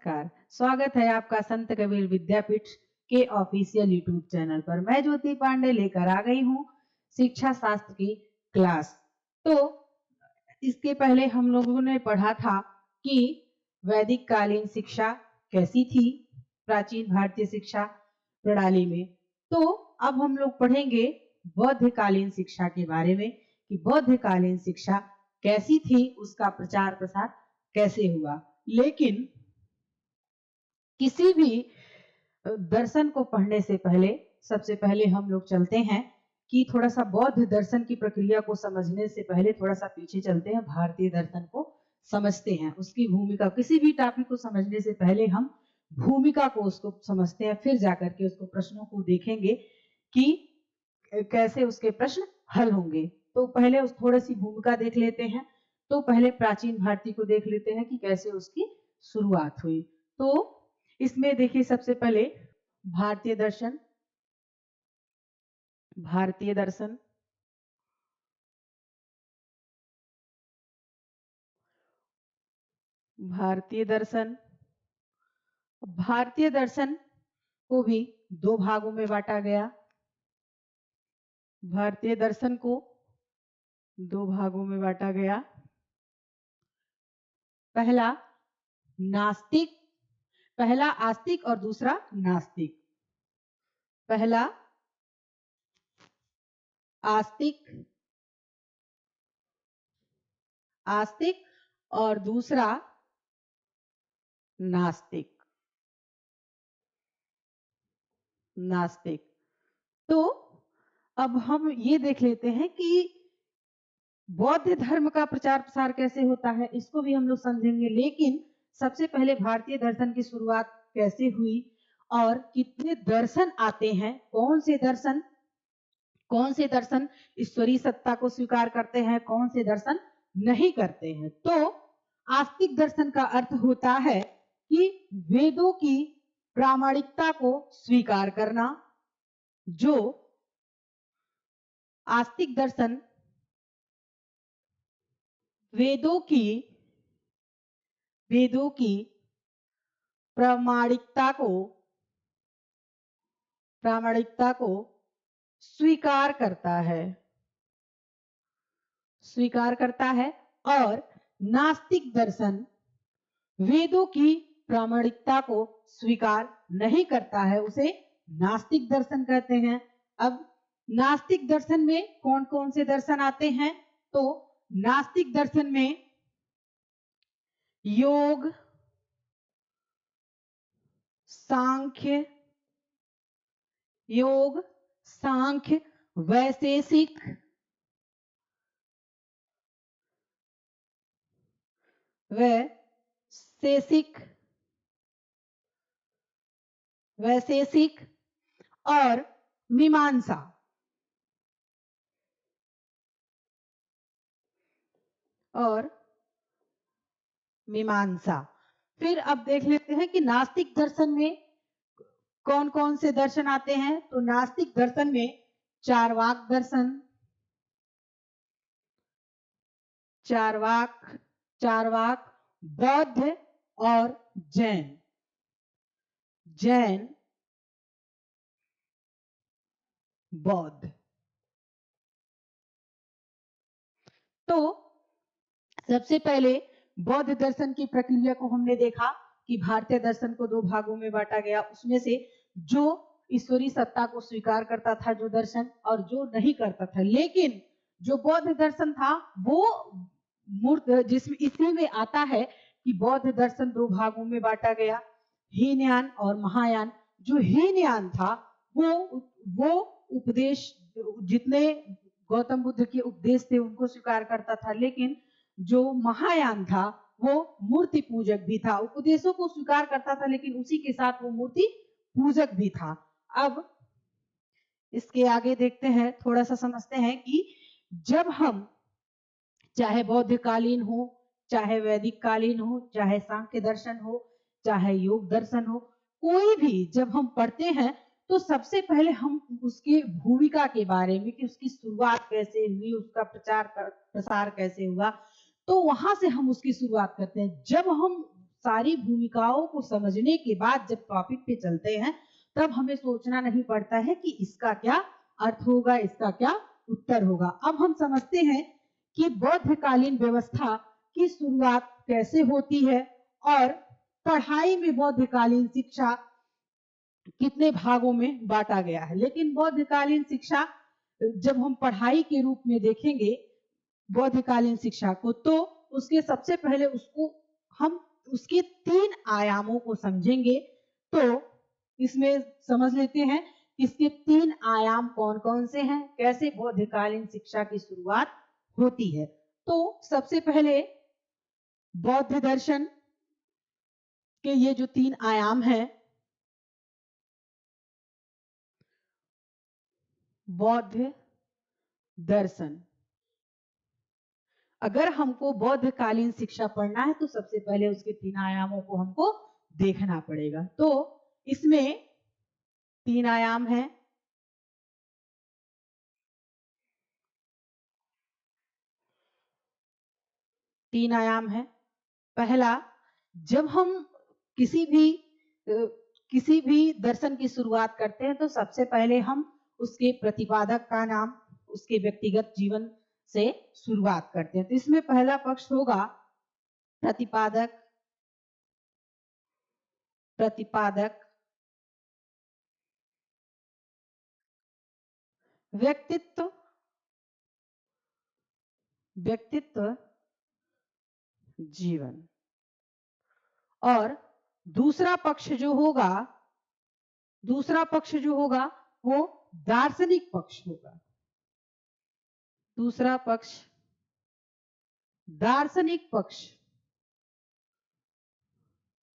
नमस्कार, स्वागत है आपका संत कबीर विद्यापीठ के ऑफिशियल यूट्यूब चैनल पर। मैं ज्योति पांडे लेकर आ गई हूँ शिक्षा शास्त्र की क्लास। तो इसके पहले हम लोगों ने पढ़ा था कि वैदिक कालीन शिक्षा कैसी थी प्राचीन भारतीय शिक्षा प्रणाली में। तो अब हम लोग पढ़ेंगे बौद्ध कालीन शिक्षा के बारे में कि बौद्ध कालीन शिक्षा कैसी थी, उसका प्रचार प्रसार कैसे हुआ। लेकिन किसी भी दर्शन को पढ़ने से पहले सबसे पहले हम लोग चलते हैं कि थोड़ा सा बौद्ध दर्शन की प्रक्रिया को समझने से पहले थोड़ा सा पीछे चलते हैं, भारतीय दर्शन को समझते हैं, उसकी भूमिका। किसी भी टॉपिक को समझने से पहले हम भूमिका को उसको समझते हैं, फिर जाकर के उसको प्रश्नों को देखेंगे कि कैसे उसके प्रश्न हल होंगे। तो पहले उस थोड़ी सी भूमिका देख लेते हैं। तो पहले प्राचीन भारतीय को देख लेते हैं कि कैसे उसकी शुरुआत हुई। तो इसमें देखिए सबसे पहले भारतीय दर्शन। भारतीय दर्शन भारतीय दर्शन भारतीय दर्शन को भी दो भागों में बांटा गया। भारतीय दर्शन को दो भागों में बांटा गया। पहला नास्तिक, पहला आस्तिक और दूसरा नास्तिक। पहला आस्तिक आस्तिक और दूसरा नास्तिक। नास्तिक। तो अब हम ये देख लेते हैं कि बौद्ध धर्म का प्रचार प्रसार कैसे होता है, इसको भी हम लोग समझेंगे। लेकिन सबसे पहले भारतीय दर्शन की शुरुआत कैसे हुई और कितने दर्शन आते हैं, कौन से दर्शन ईश्वरीय सत्ता को स्वीकार करते हैं, कौन से दर्शन नहीं करते हैं। तो आस्तिक दर्शन का अर्थ होता है कि वेदों की प्रामाणिकता को स्वीकार करना। जो आस्तिक दर्शन वेदों की प्रामाणिकता को स्वीकार करता है और नास्तिक दर्शन वेदों की प्रामाणिकता को स्वीकार नहीं करता है, उसे नास्तिक दर्शन कहते हैं। अब नास्तिक दर्शन में कौन कौन से दर्शन आते हैं? तो नास्तिक दर्शन में योग, सांख्य, वैशेषिक, और मीमांसा। फिर अब देख लेते हैं कि नास्तिक दर्शन में कौन कौन से दर्शन आते हैं। तो नास्तिक दर्शन में चार्वाक दर्शन, चार्वाक, बौद्ध और जैन, बौद्ध। तो सबसे पहले बौद्ध दर्शन की प्रक्रिया को हमने देखा कि भारतीय दर्शन को दो भागों में बांटा गया। उसमें से जो ईश्वरीय सत्ता को स्वीकार करता था जो दर्शन, और जो नहीं करता था। लेकिन जो बौद्ध दर्शन था वो मूर्त, जिसमें इसी में आता है कि बौद्ध दर्शन दो भागों में बांटा गया, हीनयान और महायान। जो हीनयान था वो उपदेश, जितने गौतम बुद्ध के उपदेश थे उनको स्वीकार करता था। लेकिन जो महायान था वो मूर्ति पूजक भी था, उपदेशों को स्वीकार करता था लेकिन उसी के साथ वो मूर्ति पूजक भी था। अब इसके आगे देखते हैं, थोड़ा सा समझते हैं कि जब हम चाहे बौद्ध कालीन हो, चाहे वैदिक कालीन हो, चाहे सांख्य दर्शन हो, चाहे योग दर्शन हो, कोई भी जब हम पढ़ते हैं तो सबसे पहले हम उसकी भूमिका के बारे में कि उसकी शुरुआत कैसे हुई, उसका प्रचार प्रसार कैसे हुआ, तो वहां से हम उसकी शुरुआत करते हैं। जब हम सारी भूमिकाओं को समझने के बाद जब टॉपिक पे चलते हैं तब हमें सोचना नहीं पड़ता है कि इसका क्या अर्थ होगा, इसका क्या उत्तर होगा। अब हम समझते हैं कि बौद्धकालीन व्यवस्था की शुरुआत कैसे होती है और पढ़ाई में बौद्धकालीन शिक्षा कितने भागों में बांटा गया है। लेकिन बौद्धकालीन शिक्षा जब हम पढ़ाई के रूप में देखेंगे बौद्धकालीन शिक्षा को, तो उसके सबसे पहले हम उसके 3 आयामों को समझेंगे। तो इसमें समझ लेते हैं इसके 3 आयाम कौन कौन से हैं, कैसे बौद्धकालीन शिक्षा की शुरुआत होती है। तो सबसे पहले बौद्ध दर्शन के ये जो 3 आयाम हैं, बौद्ध दर्शन, अगर हमको बौद्धकालीन शिक्षा पढ़ना है तो सबसे पहले उसके 3 आयामों को हमको देखना पड़ेगा। तो इसमें 3 आयाम हैं। तीन आयाम है। पहला, जब हम किसी भी दर्शन की शुरुआत करते हैं तो सबसे पहले हम उसके प्रतिपादक का नाम, उसके व्यक्तिगत जीवन से शुरुआत करते हैं। तो इसमें पहला पक्ष होगा प्रतिपादक। प्रतिपादक व्यक्तित्व, व्यक्तित्व जीवन। और दूसरा पक्ष जो होगा, दूसरा पक्ष जो होगा वो दार्शनिक पक्ष होगा। दूसरा पक्ष दार्शनिक पक्ष।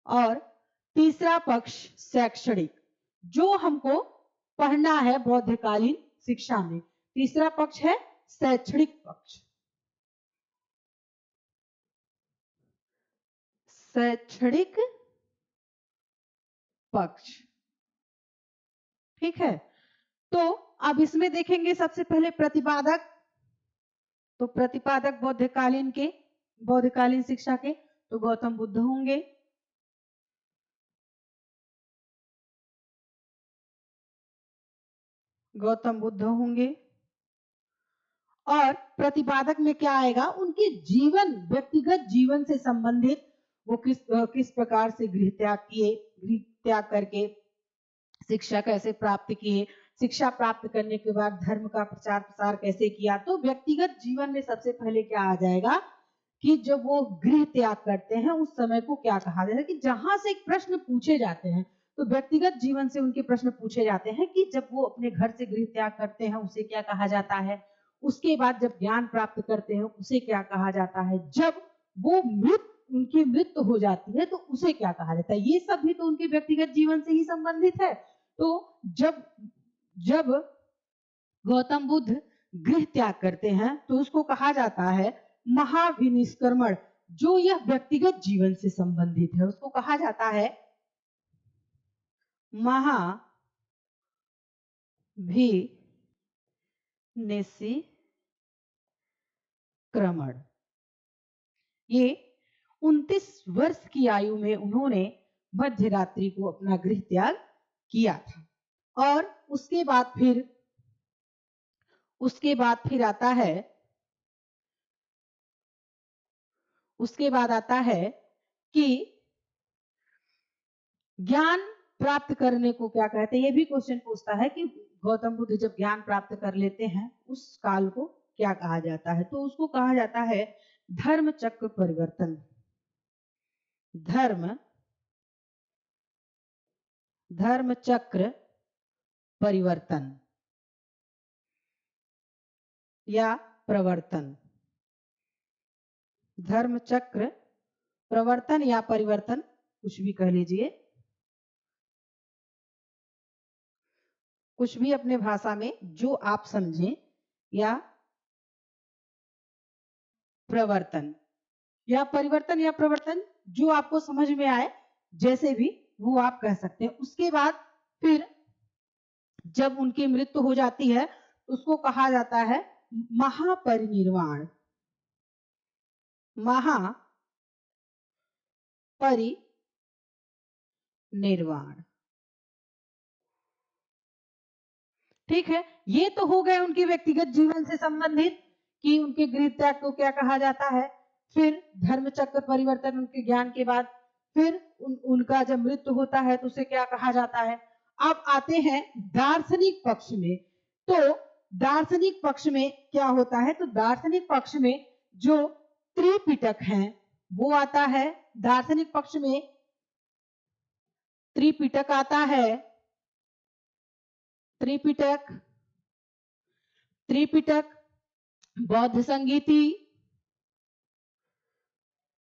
और तीसरा पक्ष शैक्षणिक, जो हमको पढ़ना है बौद्धकालीन शिक्षा में। तीसरा पक्ष है शैक्षणिक पक्ष। शैक्षणिक पक्ष, ठीक है। तो अब इसमें देखेंगे सबसे पहले प्रतिपादक। तो प्रतिपादक बौद्धकालीन शिक्षा के तो गौतम बुद्ध होंगे। गौतम बुद्ध होंगे। और प्रतिपादक में क्या आएगा, उनके जीवन, व्यक्तिगत जीवन से संबंधित वो किस प्रकार से गृह त्याग किए, गृह त्याग करके शिक्षा कैसे प्राप्त किए, शिक्षा प्राप्त करने के बाद धर्म का प्रचार प्रसार कैसे किया। तो व्यक्तिगत जीवन में सबसे पहले क्या आ जाएगा कि जब वो गृह त्याग करते हैं उस समय को क्या कहा जाता है, कि जहां से एक प्रश्न पूछे जाते हैं, तो व्यक्तिगत जीवन से उनके प्रश्न पूछे जाते हैं कि जब वो अपने घर से गृह त्याग करते हैं उसे क्या कहा जाता है, उसके बाद जब ज्ञान प्राप्त करते हैं उसे क्या कहा जाता है, जब वो उनकी मृत्यु हो जाती है तो उसे क्या कहा जाता है। ये सब भी तो उनके व्यक्तिगत जीवन से ही संबंधित है। तो जब जब गौतम बुद्ध गृह त्याग करते हैं तो उसको कहा जाता है महाविनिष्क्रमण। जो यह व्यक्तिगत जीवन से संबंधित है उसको कहा जाता है महाविनिष्क्रमण। ये 29 वर्ष की आयु में उन्होंने मध्य रात्रि को अपना गृह त्याग किया था। और उसके बाद आता है कि ज्ञान प्राप्त करने को क्या कहते हैं। ये भी क्वेश्चन पूछता है कि गौतम बुद्ध जब ज्ञान प्राप्त कर लेते हैं उस काल को क्या कहा जाता है। तो उसको कहा जाता है धर्म चक्र परिवर्तन। धर्म चक्र परिवर्तन या प्रवर्तन। धर्म चक्र प्रवर्तन या परिवर्तन, कुछ भी कह लीजिए, कुछ भी अपने भाषा में जो आप समझें। या प्रवर्तन या परिवर्तन या प्रवर्तन, जो आपको समझ में आए, जैसे भी वो आप कह सकते हैं। उसके बाद फिर जब उनकी मृत्यु हो जाती है उसको कहा जाता है महापरिनिर्वाण। परिनिर्वाण। ठीक है, ये तो हो गए उनके व्यक्तिगत जीवन से संबंधित कि उनके गृह त्याग को क्या कहा जाता है। फिर धर्म चक्र परिवर्तन उनके ज्ञान के बाद, फिर उनका जब मृत्यु होता है तो उसे क्या कहा जाता है। अब आते हैं दार्शनिक पक्ष में। तो दार्शनिक पक्ष में क्या होता है, तो दार्शनिक पक्ष में जो त्रिपिटक है वो आता है। दार्शनिक पक्ष में त्रिपिटक आता है। त्रिपिटक त्रिपिटक बौद्ध संगीति,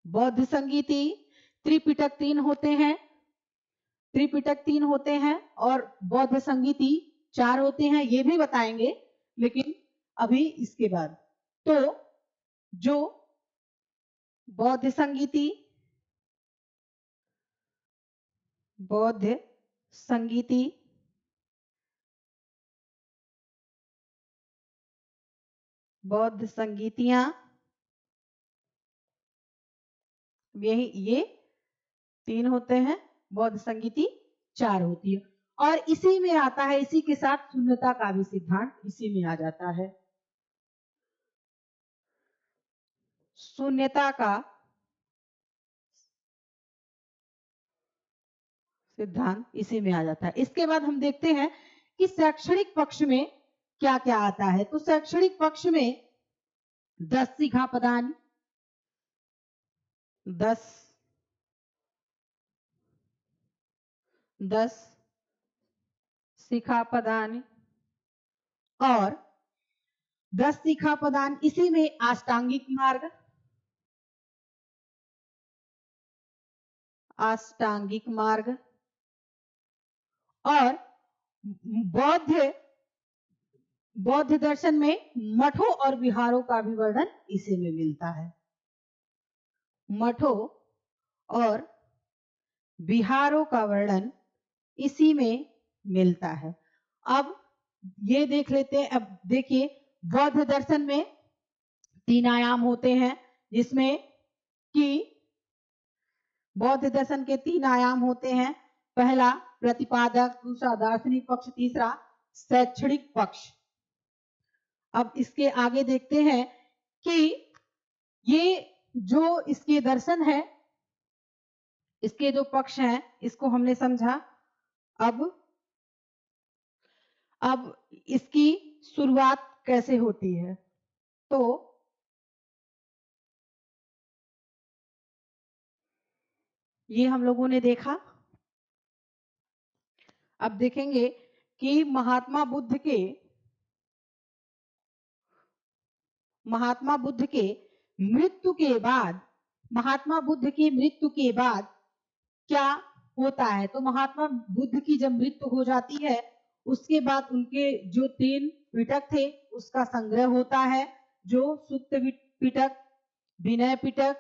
बौद्ध संगीति। त्रिपिटक 3 होते हैं, त्रिपिटक 3 होते हैं और बौद्ध संगीति 4 होते हैं, ये भी बताएंगे लेकिन अभी इसके बाद। तो जो बौद्ध संगीति, बौद्ध संगीति, बौद्ध संगीतियां, यही ये 3 होते हैं, बौद्ध संगीति 4 होती है। और इसी में आता है, इसी के साथ शून्यता का भी सिद्धांत इसी में आ जाता है। शून्यता का सिद्धांत इसी में आ जाता है। इसके बाद हम देखते हैं कि शैक्षणिक पक्ष में क्या क्या आता है। तो शैक्षणिक पक्ष में 10 सिखापदान, 10 सिखापदान और 10 सिखापदान, इसी में अष्टांगिक मार्ग, अष्टांगिक मार्ग और बौद्ध दर्शन में मठों और विहारों का भी वर्णन इसी में मिलता है। मठों और विहारों का वर्णन इसी में मिलता है। अब ये देख लेते हैं। अब देखिए, बौद्ध दर्शन में 3 आयाम होते हैं, जिसमें कि बौद्ध दर्शन के 3 आयाम होते हैं। पहला प्रतिपादक, दूसरा दार्शनिक पक्ष, तीसरा शैक्षणिक पक्ष। अब इसके आगे देखते हैं कि ये जो इसके दर्शन है, इसके जो पक्ष हैं, इसको हमने समझा। अब इसकी शुरुआत कैसे होती है, तो ये हम लोगों ने देखा। अब देखेंगे कि महात्मा बुद्ध के मृत्यु के बाद, महात्मा बुद्ध की मृत्यु के बाद क्या होता है। तो महात्मा बुद्ध की जब मृत्यु हो जाती है, उसके बाद उनके जो 3 पिटक थे उसका संग्रह होता है, जो सुत्त पिटक, विनय पिटक,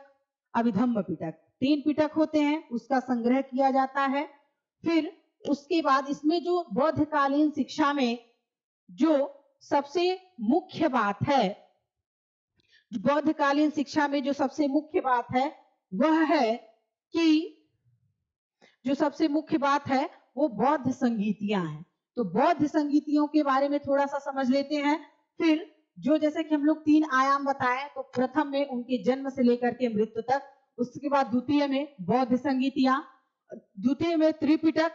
अभिधम्म पिटक, 3 पिटक होते हैं, उसका संग्रह किया जाता है। फिर उसके बाद इसमें जो बौद्धकालीन शिक्षा में जो सबसे मुख्य बात है, बौद्धकालीन शिक्षा में जो सबसे मुख्य बात है वह है कि जो सबसे मुख्य बात है वो बौद्ध संगीतियां हैं। तो बौद्ध संगीतियों के बारे में थोड़ा सा समझ लेते हैं। फिर जो जैसे कि हम लोग 3 आयाम बताए, तो प्रथम में उनके जन्म से लेकर के मृत्यु तक, उसके बाद द्वितीय में बौद्ध संगीतियां, द्वितीय में त्रिपिटक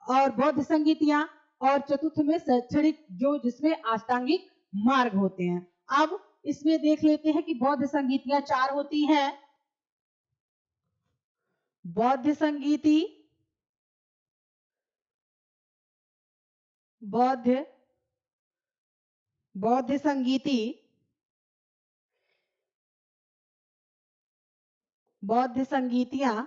और बौद्ध संगीतियां, और चतुर्थ में शैक्षणिक, जो जिसमें अष्टांगिक मार्ग होते हैं। अब इसमें देख लेते हैं कि बौद्ध संगीतियां 4 होती हैं। बौद्ध संगीति, बौद्ध संगीति, बौद्ध संगीतियां,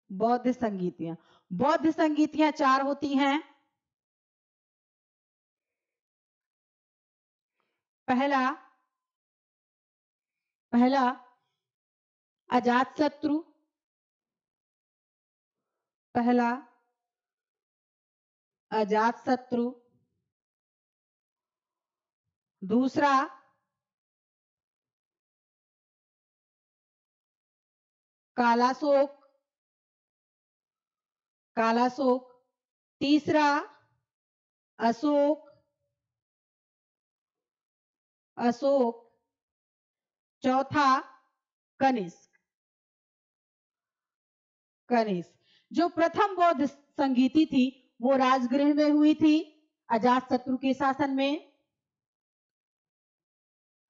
बौद्ध संगीतियां, बौद्ध संगीतियां 4 होती हैं। पहला अजात शत्रु, पहला अजात शत्रु, दूसरा कालाशोक, कालाशोक। तीसरा अशोक, अशोक। चौथा कनिष्क, कनिष्क। जो प्रथम बौद्ध संगीति थी वो राजगृह में हुई थी अजातशत्रु के शासन में।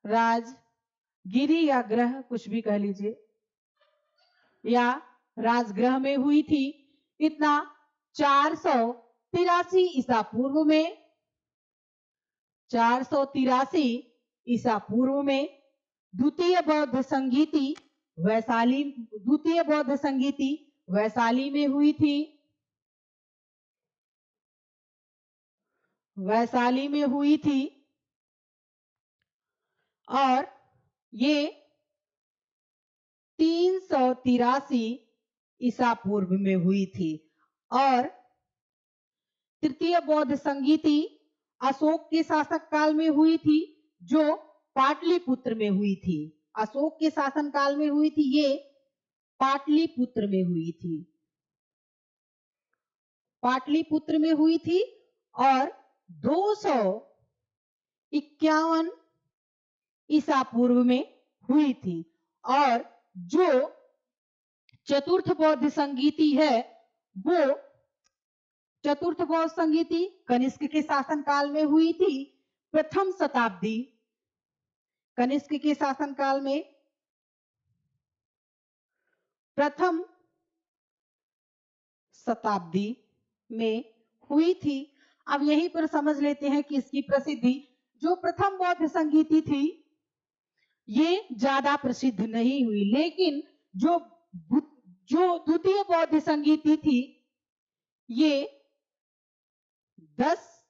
राजगिरी या ग्रह कुछ भी कह लीजिए, या राजगृह में हुई थी। इतना 483 ईसा पूर्व में, 483 ईसा पूर्व में द्वितीय बौद्ध संगीति वैशाली, द्वितीय बौद्ध संगीति वैशाली में हुई थी, वैशाली में हुई थी। और ये 383 ईसा पूर्व में हुई थी। और तृतीय बौद्ध संगीति अशोक के शासक काल में हुई थी, जो पाटलिपुत्र में हुई थी। अशोक के शासन काल में हुई थी, ये पाटलिपुत्र में हुई थी, पाटलिपुत्र में हुई थी। और 251 ईसा पूर्व में हुई थी। और जो चतुर्थ बौद्ध संगीति है वो चतुर्थ बौद्ध संगीति कनिष्क के शासन काल में हुई थी, प्रथम शताब्दी, कनिष्क के शासन काल में प्रथम शताब्दी में हुई थी। अब यहीं पर समझ लेते हैं कि इसकी प्रसिद्धि, जो प्रथम बौद्ध संगीति थी ये ज्यादा प्रसिद्ध नहीं हुई, लेकिन जो द्वितीय बौद्ध संगीति थी ये 10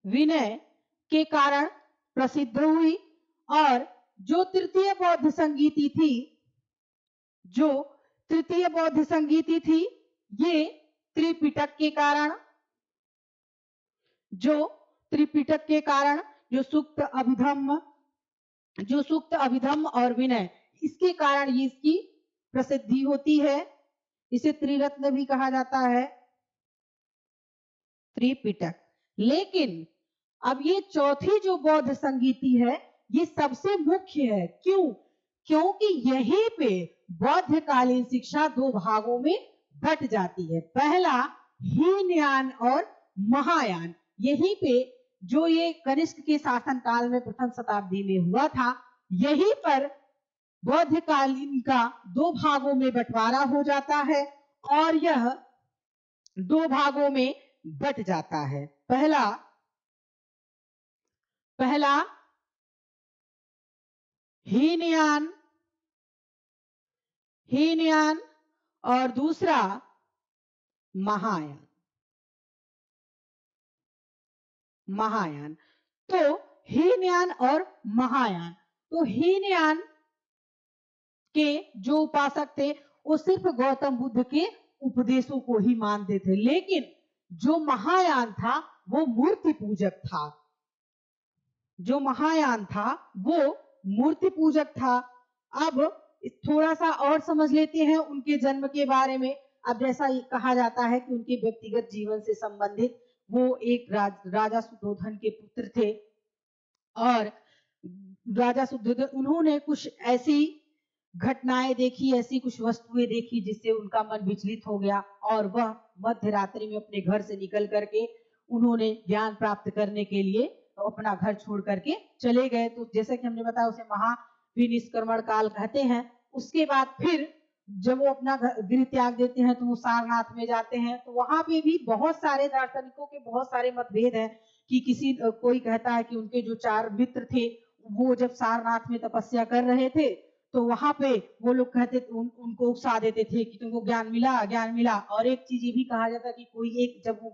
विनय के कारण प्रसिद्ध हुई। और जो तृतीय बौद्ध संगीति थी, जो तृतीय बौद्ध संगीति थी ये त्रिपिटक के कारण, जो त्रिपिटक के कारण, जो सूक्त अभिधम्म, जो सूक्त अभिधम्म और विनय, इसके कारण ये इसकी प्रसिद्धि होती है। इसे त्रिरत्न भी कहा जाता है, त्रिपिटक। लेकिन अब ये चौथी जो बौद्ध संगीति है ये सबसे मुख्य है। क्यों? क्योंकि यहीं पे बौद्धकालीन शिक्षा दो भागों में बट जाती है। पहला हीनयान और महायान। यहीं पे जो ये कनिष्क के शासन काल में प्रथम शताब्दी में हुआ था, यहीं पर बौद्धकालीन का दो भागों में बंटवारा हो जाता है और यह दो भागों में बट जाता है। पहला हीनयान, हीनयान और दूसरा महायान, महायान। तो हीनयान और महायान, तो हीनयान के जो उपासक थे वो सिर्फ गौतम बुद्ध के उपदेशों को ही मानते थे, लेकिन जो महायान था वो मूर्ति पूजक था, जो महायान था वो मूर्ति पूजक था। अब थोड़ा सा और समझ लेते हैं उनके जन्म के बारे में। अब जैसा कहा जाता है कि उनके व्यक्तिगत जीवन से संबंधित, वो एक राजा सुद्धोधन के पुत्र थे और राजा सुद्धोधन, उन्होंने कुछ ऐसी घटनाएं देखी, ऐसी कुछ वस्तुएं देखी जिससे उनका मन विचलित हो गया और वह मध्य रात्रि में अपने घर से निकल करके उन्होंने ज्ञान प्राप्त करने के लिए अपना घर छोड़ करके चले गए। तो जैसे कि हमने बताया उसे महाविनिष्क्रमण काल कहते हैं। उसके बाद फिर जब वो अपना गृह त्याग देते हैं तो वो सारनाथ में जाते हैं। तो वहां पे भी बहुत सारे दार्शनिकों के बहुत सारे मतभेद हैं कि कोई कहता है कि उनके जो 4 मित्र थे वो जब सारनाथ में तपस्या कर रहे थे तो वहां पे वो लोग कहते उनको उकसा देते थे कि तुमको ज्ञान मिला, ज्ञान मिला। और एक चीज ये भी कहा जाता है कि कोई एक जब वो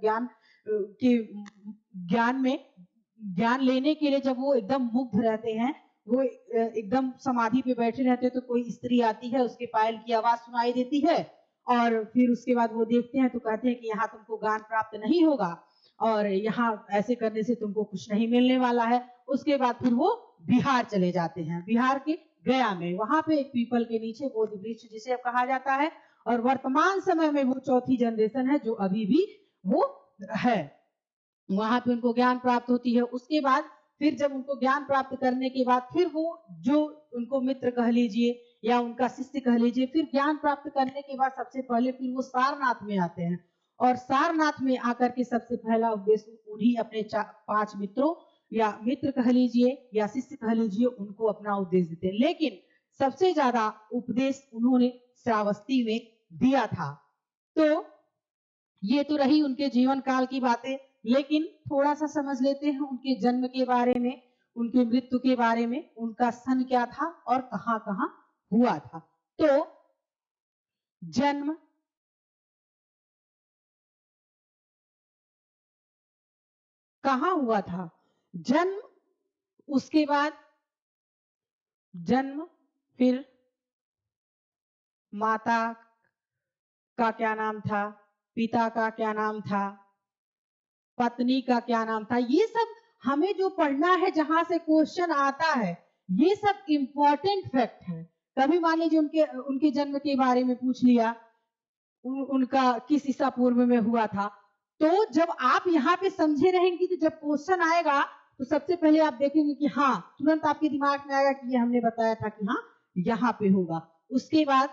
ज्ञान लेने के लिए जब वो एकदम मुग्ध रहते हैं, वो एकदम समाधि पे बैठे रहते हैं, तो कोई स्त्री आती है, उसके पायल की आवाज सुनाई देती है और फिर उसके बाद वो देखते हैं तो कहते हैं कि यहाँ तुमको ज्ञान प्राप्त नहीं होगा और यहाँ ऐसे करने से तुमको कुछ नहीं मिलने वाला है। उसके बाद फिर वो बिहार चले जाते हैं। बिहार के गया में, वहां पे एक पीपल के नीचे बोध वृक्ष जिसे अब कहा जाता है, और वर्तमान समय में वो चौथी जनरेशन है जो अभी भी वो है, वहां पे उनको ज्ञान प्राप्त होती है। उसके बाद फिर जब उनको ज्ञान प्राप्त करने के बाद फिर वो जो उनको मित्र कह लीजिए या उनका शिष्य कह लीजिए, फिर ज्ञान प्राप्त करने के बाद सबसे पहले फिर वो सारनाथ में आते हैं, और सारनाथ में आकर के सबसे पहला उपदेश उन्हीं अपने 5 मित्रों या मित्र कह लीजिए या शिष्य कह लीजिए उनको अपना उपदेश देते हैं। लेकिन सबसे ज्यादा उपदेश उन्होंने श्रावस्ती में दिया था। तो ये तो रही उनके जीवन काल की बातें, लेकिन थोड़ा सा समझ लेते हैं उनके जन्म के बारे में, उनके मृत्यु के बारे में, उनका सन क्या था और कहां कहां हुआ था। तो जन्म कहां हुआ था, जन्म, उसके बाद जन्म, फिर माता का क्या नाम था, पिता का क्या नाम था, पत्नी का क्या नाम था, ये सब हमें जो पढ़ना है, जहां से क्वेश्चन आता है, ये सब इंपॉर्टेंट फैक्ट है। कभी मान लीजिए उनके जन्म के बारे में पूछ लिया, उनका किस ईसा पूर्व में हुआ था, तो जब आप यहाँ पे समझे रहेंगे तो जब क्वेश्चन आएगा तो सबसे पहले आप देखेंगे कि हाँ, तुरंत आपके दिमाग में आएगा कि ये हमने बताया था कि हाँ यहाँ पे होगा। उसके बाद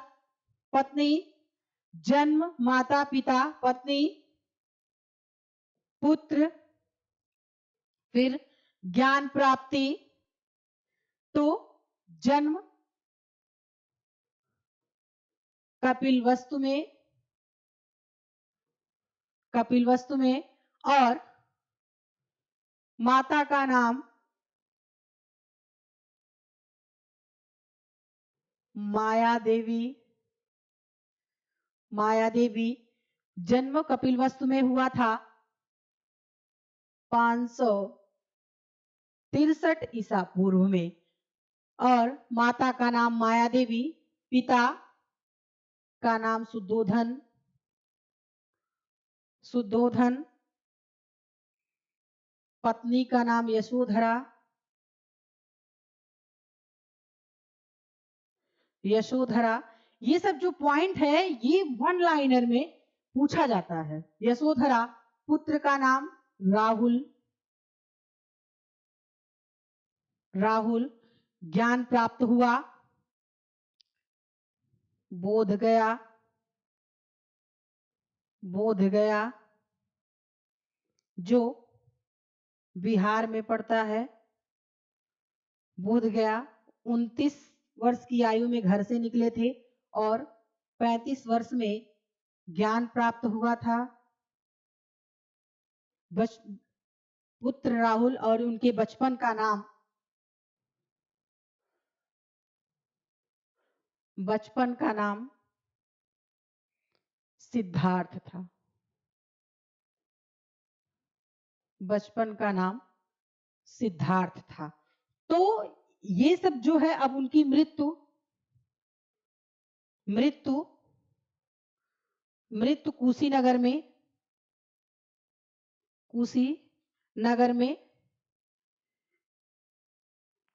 पत्नी, जन्म, माता पिता, पत्नी, पुत्र, फिर ज्ञान प्राप्ति, तो जन्म कपिल वस्तु में, कपिल वस्तु में, और माता का नाम माया देवी, माया देवी, जन्म कपिल वस्तु में हुआ था 563 ईसा पूर्व में, और माता का नाम माया देवी, पिता का नाम शुद्धोधन, शुद्धोधन, पत्नी का नाम यशोधरा, यशोधरा। ये सब जो पॉइंट है ये वन लाइनर में पूछा जाता है। यशोधरा, पुत्र का नाम राहुल, राहुल, ज्ञान प्राप्त हुआ बोध गया, बोध गया जो बिहार में पड़ता है, बोध गया। 29 वर्ष की आयु में घर से निकले थे और 35 वर्ष में ज्ञान प्राप्त हुआ था। पुत्र राहुल, और उनके बचपन का नाम, बचपन का नाम सिद्धार्थ था, बचपन का नाम सिद्धार्थ था। तो ये सब जो है, अब उनकी मृत्यु, मृत्यु, मृत्यु कुशीनगर में, कुशीनगर में,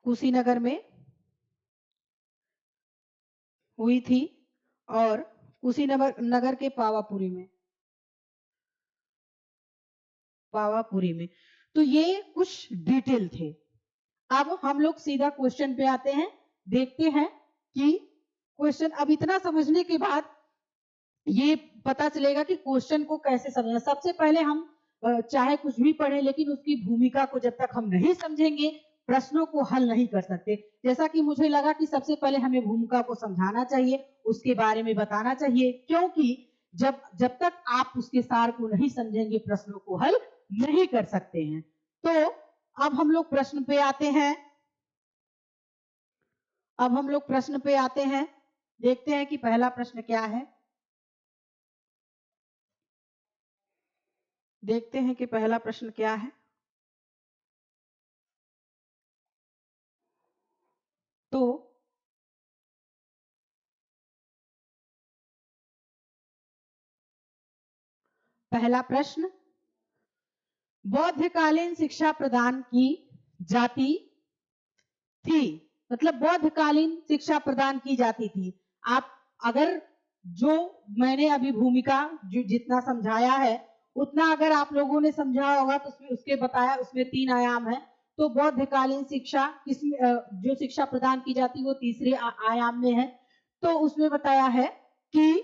कुशीनगर में हुई थी, और कुशीनगर नगर के पावापुरी में, पावापुरी में। तो ये कुछ डिटेल थे। अब हम लोग सीधा क्वेश्चन पे आते हैं, देखते हैं कि क्वेश्चन, अब इतना समझने के बाद ये पता चलेगा कि क्वेश्चन को कैसे समझना। सबसे पहले हम चाहे कुछ भी पढ़े, लेकिन उसकी भूमिका को जब तक हम नहीं समझेंगे प्रश्नों को हल नहीं कर सकते। जैसा कि मुझे लगा कि सबसे पहले हमें भूमिका को समझाना चाहिए, उसके बारे में बताना चाहिए, क्योंकि जब तक आप उसके सार को नहीं समझेंगे प्रश्नों को हल नहीं कर सकते हैं। तो अब हम लोग प्रश्न पे आते हैं, अब हम लोग प्रश्न पे आते हैं, देखते हैं कि पहला प्रश्न क्या है। देखते हैं कि पहला प्रश्न क्या है। तो पहला प्रश्न, बौद्धकालीन शिक्षा प्रदान की जाती थी मतलब बौद्धकालीन शिक्षा प्रदान की जाती थी। आप अगर जो मैंने अभी भूमिका जो जितना समझाया है उतना अगर आप लोगों ने समझा होगा तो उसमें उसके बताया उसमें 3 आयाम है। तो बौद्धकालीन शिक्षा किसमें जो शिक्षा प्रदान की जाती है वो तीसरे आयाम में है। तो उसमें बताया है कि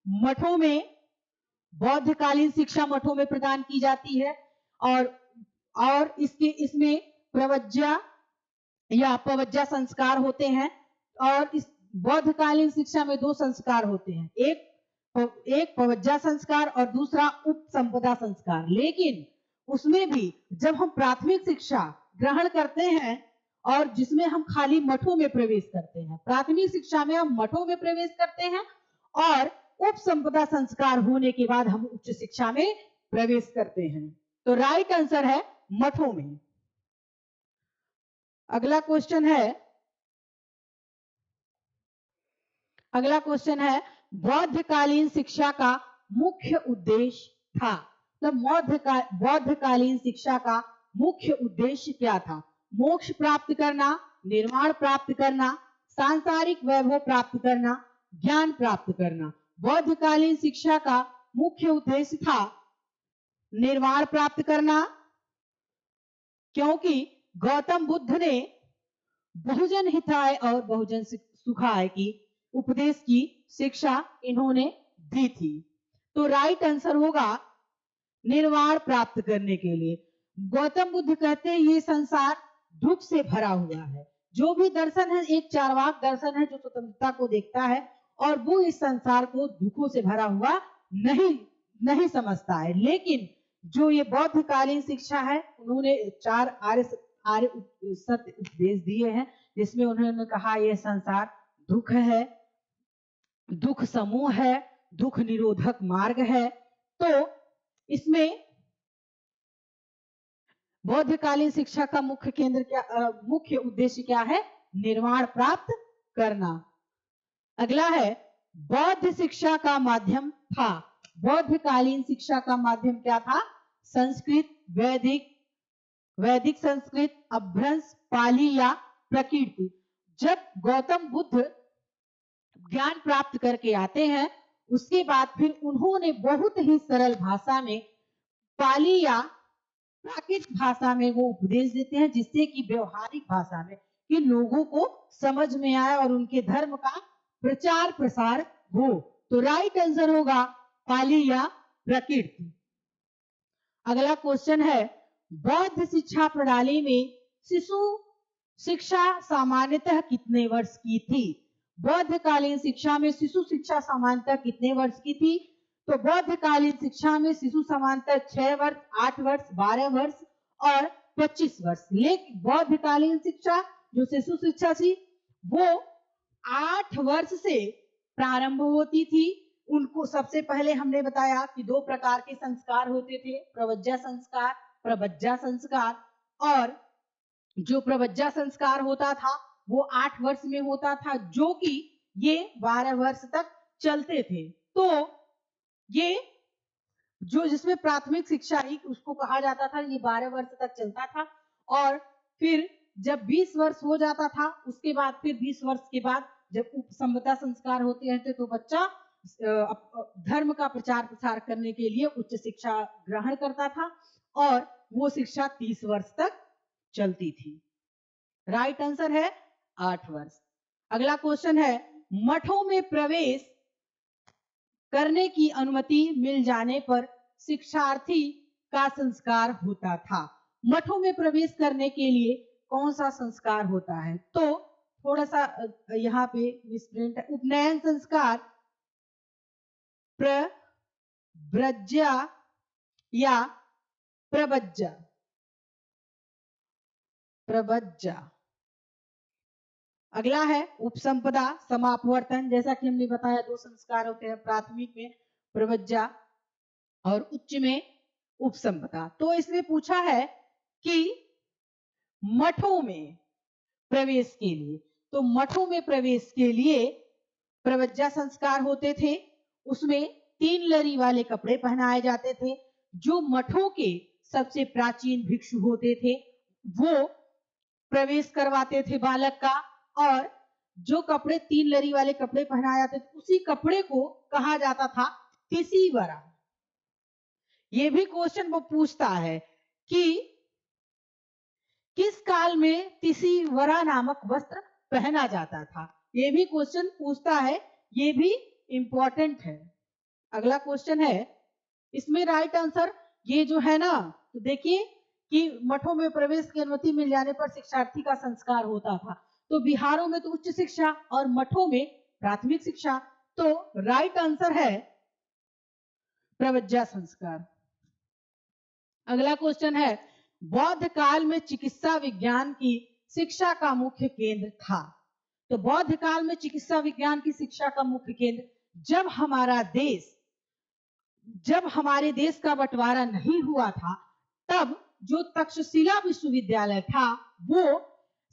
मठों में बौद्धकालीन शिक्षा मठों में प्रदान की जाती है और इसके इसमें प्रवज्जा या अपवज्जा संस्कार होते हैं और इस बौद्धकालीन शिक्षा में 2 संस्कार होते हैं, एक पवज्जा संस्कार और दूसरा उपसंपदा संस्कार। लेकिन उसमें भी जब हम प्राथमिक शिक्षा ग्रहण करते हैं और जिसमें हम खाली मठों में प्रवेश करते हैं, प्राथमिक शिक्षा में हम मठों में प्रवेश करते हैं और उपसंपदा संस्कार होने के बाद हम उच्च शिक्षा में प्रवेश करते हैं। तो राइट आंसर है मठों में। अगला क्वेश्चन है बौद्धकालीन शिक्षा का मुख्य उद्देश्य था। तो बौद्धकालीन शिक्षा का मुख्य उद्देश्य क्या था? मोक्ष प्राप्त करना, निर्वाण प्राप्त करना, सांसारिक वैभव प्राप्त करना, ज्ञान प्राप्त करना। बौद्धकालीन शिक्षा का मुख्य उद्देश्य था निर्वाण प्राप्त करना, क्योंकि गौतम बुद्ध ने बहुजन हिताय और बहुजन सुखाय की उपदेश की शिक्षा इन्होंने दी थी। तो राइट आंसर होगा निर्वाण प्राप्त करने के लिए। गौतम बुद्ध कहते हैं ये संसार दुख से भरा हुआ है। जो भी दर्शन है एक चार्वाक दर्शन है जो स्वतंत्रता को देखता है और वो इस संसार को दुखों से भरा हुआ नहीं समझता है। लेकिन जो ये बौद्धकालीन शिक्षा है उन्होंने 4 आर्य सत्य उपदेश दिए हैं जिसमें उन्होंने कहा यह संसार दुख है, दुख समूह है, दुख निरोधक मार्ग है। तो इसमें बौद्धकालीन शिक्षा का मुख्य उद्देश्य क्या है? निर्वाण प्राप्त करना। अगला है बौद्ध शिक्षा का माध्यम था। बौद्धकालीन शिक्षा का माध्यम क्या था? संस्कृत, वैदिक संस्कृत, अपभ्रंश, पाली या प्रकीर्ति। जब गौतम बुद्ध ज्ञान प्राप्त करके आते हैं उसके बाद फिर उन्होंने बहुत ही सरल भाषा में पाली या प्राकृत भाषा में वो उपदेश देते हैं जिससे कि व्यवहारिक भाषा में कि लोगों को समझ में आए और उनके धर्म का प्रचार प्रसार हो। तो राइट आंसर होगा पाली या प्रकृति। अगला क्वेश्चन है बौद्ध शिक्षा प्रणाली में शिशु शिक्षा सामान्यतः कितने वर्ष की थी? बौद्धकालीन शिक्षा में शिशु शिक्षा सामान्यतः कितने वर्ष की थी? तो बौद्धकालीन शिक्षा में शिशु सामान्यतः 6 वर्ष, 8 वर्ष, 12 वर्ष और 25 वर्ष। लेकिन बौद्धकालीन शिक्षा जो शिशु शिक्षा थी वो 8 वर्ष से प्रारंभ होती थी। उनको सबसे पहले हमने बताया कि 2 प्रकार के संस्कार होते थे, प्रवज्जा संस्कार, प्रवज्जा संस्कार। और जो प्रवज्जा संस्कार होता था वो 8 वर्ष में होता था जो कि ये 12 वर्ष तक चलते थे। तो ये जो जिसमें प्राथमिक शिक्षा ही उसको कहा जाता था, ये 12 वर्ष तक चलता था और फिर जब 20 वर्ष हो जाता था उसके बाद फिर 20 वर्ष के बाद जब उपसंपदा संस्कार होते रहते तो बच्चा धर्म का प्रचार प्रसार करने के लिए उच्च शिक्षा ग्रहण करता था और वो शिक्षा 30 वर्ष तक चलती थी। राइट आंसर है 8 वर्ष। अगला क्वेश्चन है मठों में प्रवेश करने की अनुमति मिल जाने पर शिक्षार्थी का संस्कार होता था। मठों में प्रवेश करने के लिए कौन सा संस्कार होता है? तो थोड़ा सा यहाँ पे मिसप्रिंट है। उपनयन संस्कार, प्रव्रज्या या प्रवज्जा। अगला है उपसंपदा समापवर्तन। जैसा कि हमने बताया 2 संस्कार होते हैं, प्राथमिक में प्रवज्जा और उच्च में उपसंपदा। तो इसमें पूछा है कि मठों में प्रवेश के लिए, तो मठों में प्रवेश के लिए प्रवज्जा संस्कार होते थे। उसमें 3 लरी वाले कपड़े पहनाए जाते थे। जो मठों के सबसे प्राचीन भिक्षु होते थे वो प्रवेश करवाते थे बालक का। और जो कपड़े 3 लरी वाले कपड़े पहनाए जाते थे उसी कपड़े को कहा जाता था तिसीवरा। ये भी क्वेश्चन वो पूछता है कि किस काल में तिसीवरा नामक वस्त्र पहना जाता था। ये भी क्वेश्चन पूछता है, ये भी इंपॉर्टेंट है। अगला क्वेश्चन है, इसमें राइट आंसर ये जो है ना, तो देखिए कि मठों में प्रवेश की अनुमति मिल जाने पर शिक्षार्थी का संस्कार होता था। तो बिहारों में तो उच्च शिक्षा और मठों में प्राथमिक शिक्षा। तो राइट आंसर है प्रवज्जा संस्कार। अगला क्वेश्चन है, बौद्ध काल में चिकित्सा विज्ञान की शिक्षा का मुख्य केंद्र था। तो बौद्ध काल में चिकित्सा विज्ञान की शिक्षा का मुख्य केंद्र, जब हमारे देश का बंटवारा नहीं हुआ था, तब जो तक्षशिला विश्वविद्यालय था वो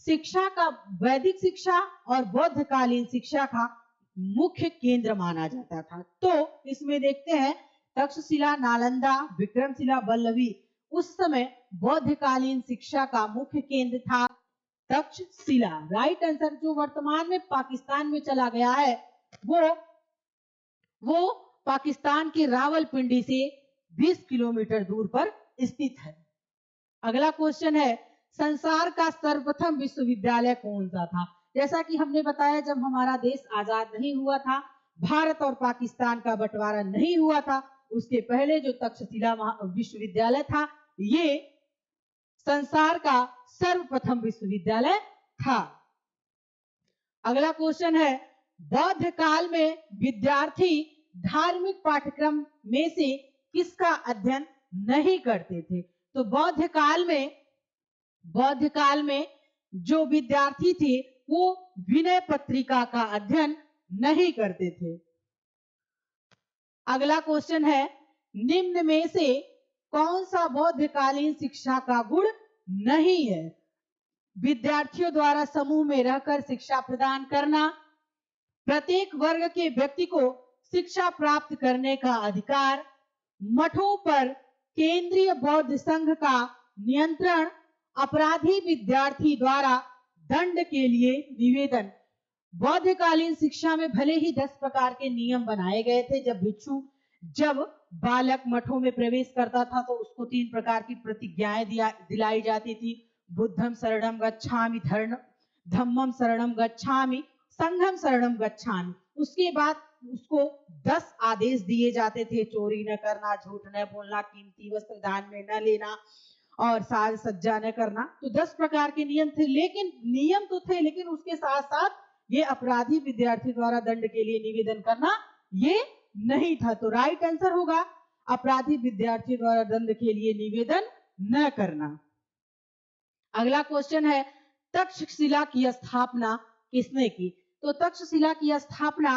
शिक्षा का, वैदिक शिक्षा और बौद्धकालीन शिक्षा का मुख्य केंद्र माना जाता था। तो इसमें देखते हैं तक्षशिला, नालंदा, विक्रमशिला, वल्लभी, उस समय बौद्धकालीन शिक्षा का मुख्य केंद्र था तक्षशिला। राइट आंसर जो वर्तमान में पाकिस्तान में चला गया है वो पाकिस्तान के रावलपिंडी से 20 किलोमीटर दूर पर स्थित है। अगला क्वेश्चन है, संसार का सर्वप्रथम विश्वविद्यालय कौन सा था। जैसा कि हमने बताया जब हमारा देश आजाद नहीं हुआ था, भारत और पाकिस्तान का बंटवारा नहीं हुआ था, उसके पहले जो तक्षशिला विश्वविद्यालय था ये संसार का सर्वप्रथम विश्वविद्यालय था। अगला क्वेश्चन है, बौद्ध काल में विद्यार्थी धार्मिक पाठ्यक्रम में से किसका अध्ययन नहीं करते थे। तो बौद्ध काल में जो विद्यार्थी थे वो विनय पत्रिका का अध्ययन नहीं करते थे। अगला क्वेश्चन है, निम्न में से कौन सा बौद्धकालीन शिक्षा का गुण नहीं है। विद्यार्थियों द्वारा समूह में रहकर शिक्षा प्रदान करना, प्रत्येक वर्ग के व्यक्ति को शिक्षा प्राप्त करने का अधिकार, मठों पर केंद्रीय बौद्ध संघ का नियंत्रण, अपराधी विद्यार्थी द्वारा दंड के लिए निवेदन। बौद्धकालीन शिक्षा में भले ही 10 प्रकार के नियम बनाए गए थे। जब बालक मठों में प्रवेश करता था तो उसको 3 प्रकार की प्रतिज्ञाएं दिलाई जाती थी। बुद्धम शरणम गच्छामि, धम्मम शरणम गच्छामि, संघम शरणम गच्छामि। उसके बाद उसको 10 आदेश दिए जाते थे, चोरी न करना, झूठ न बोलना, कीमती वस्त्र दान में न लेना और साज सज्जा न करना। तो 10 प्रकार के नियम थे, लेकिन उसके साथ साथ ये अपराधी विद्यार्थी द्वारा दंड के लिए निवेदन करना ये नहीं था। तो राइट आंसर होगा अपराधी विद्यार्थी द्वारा दंड के लिए निवेदन न करना। अगला क्वेश्चन है, तक्षशिला की स्थापना किसने की। तो तक्षशिला की स्थापना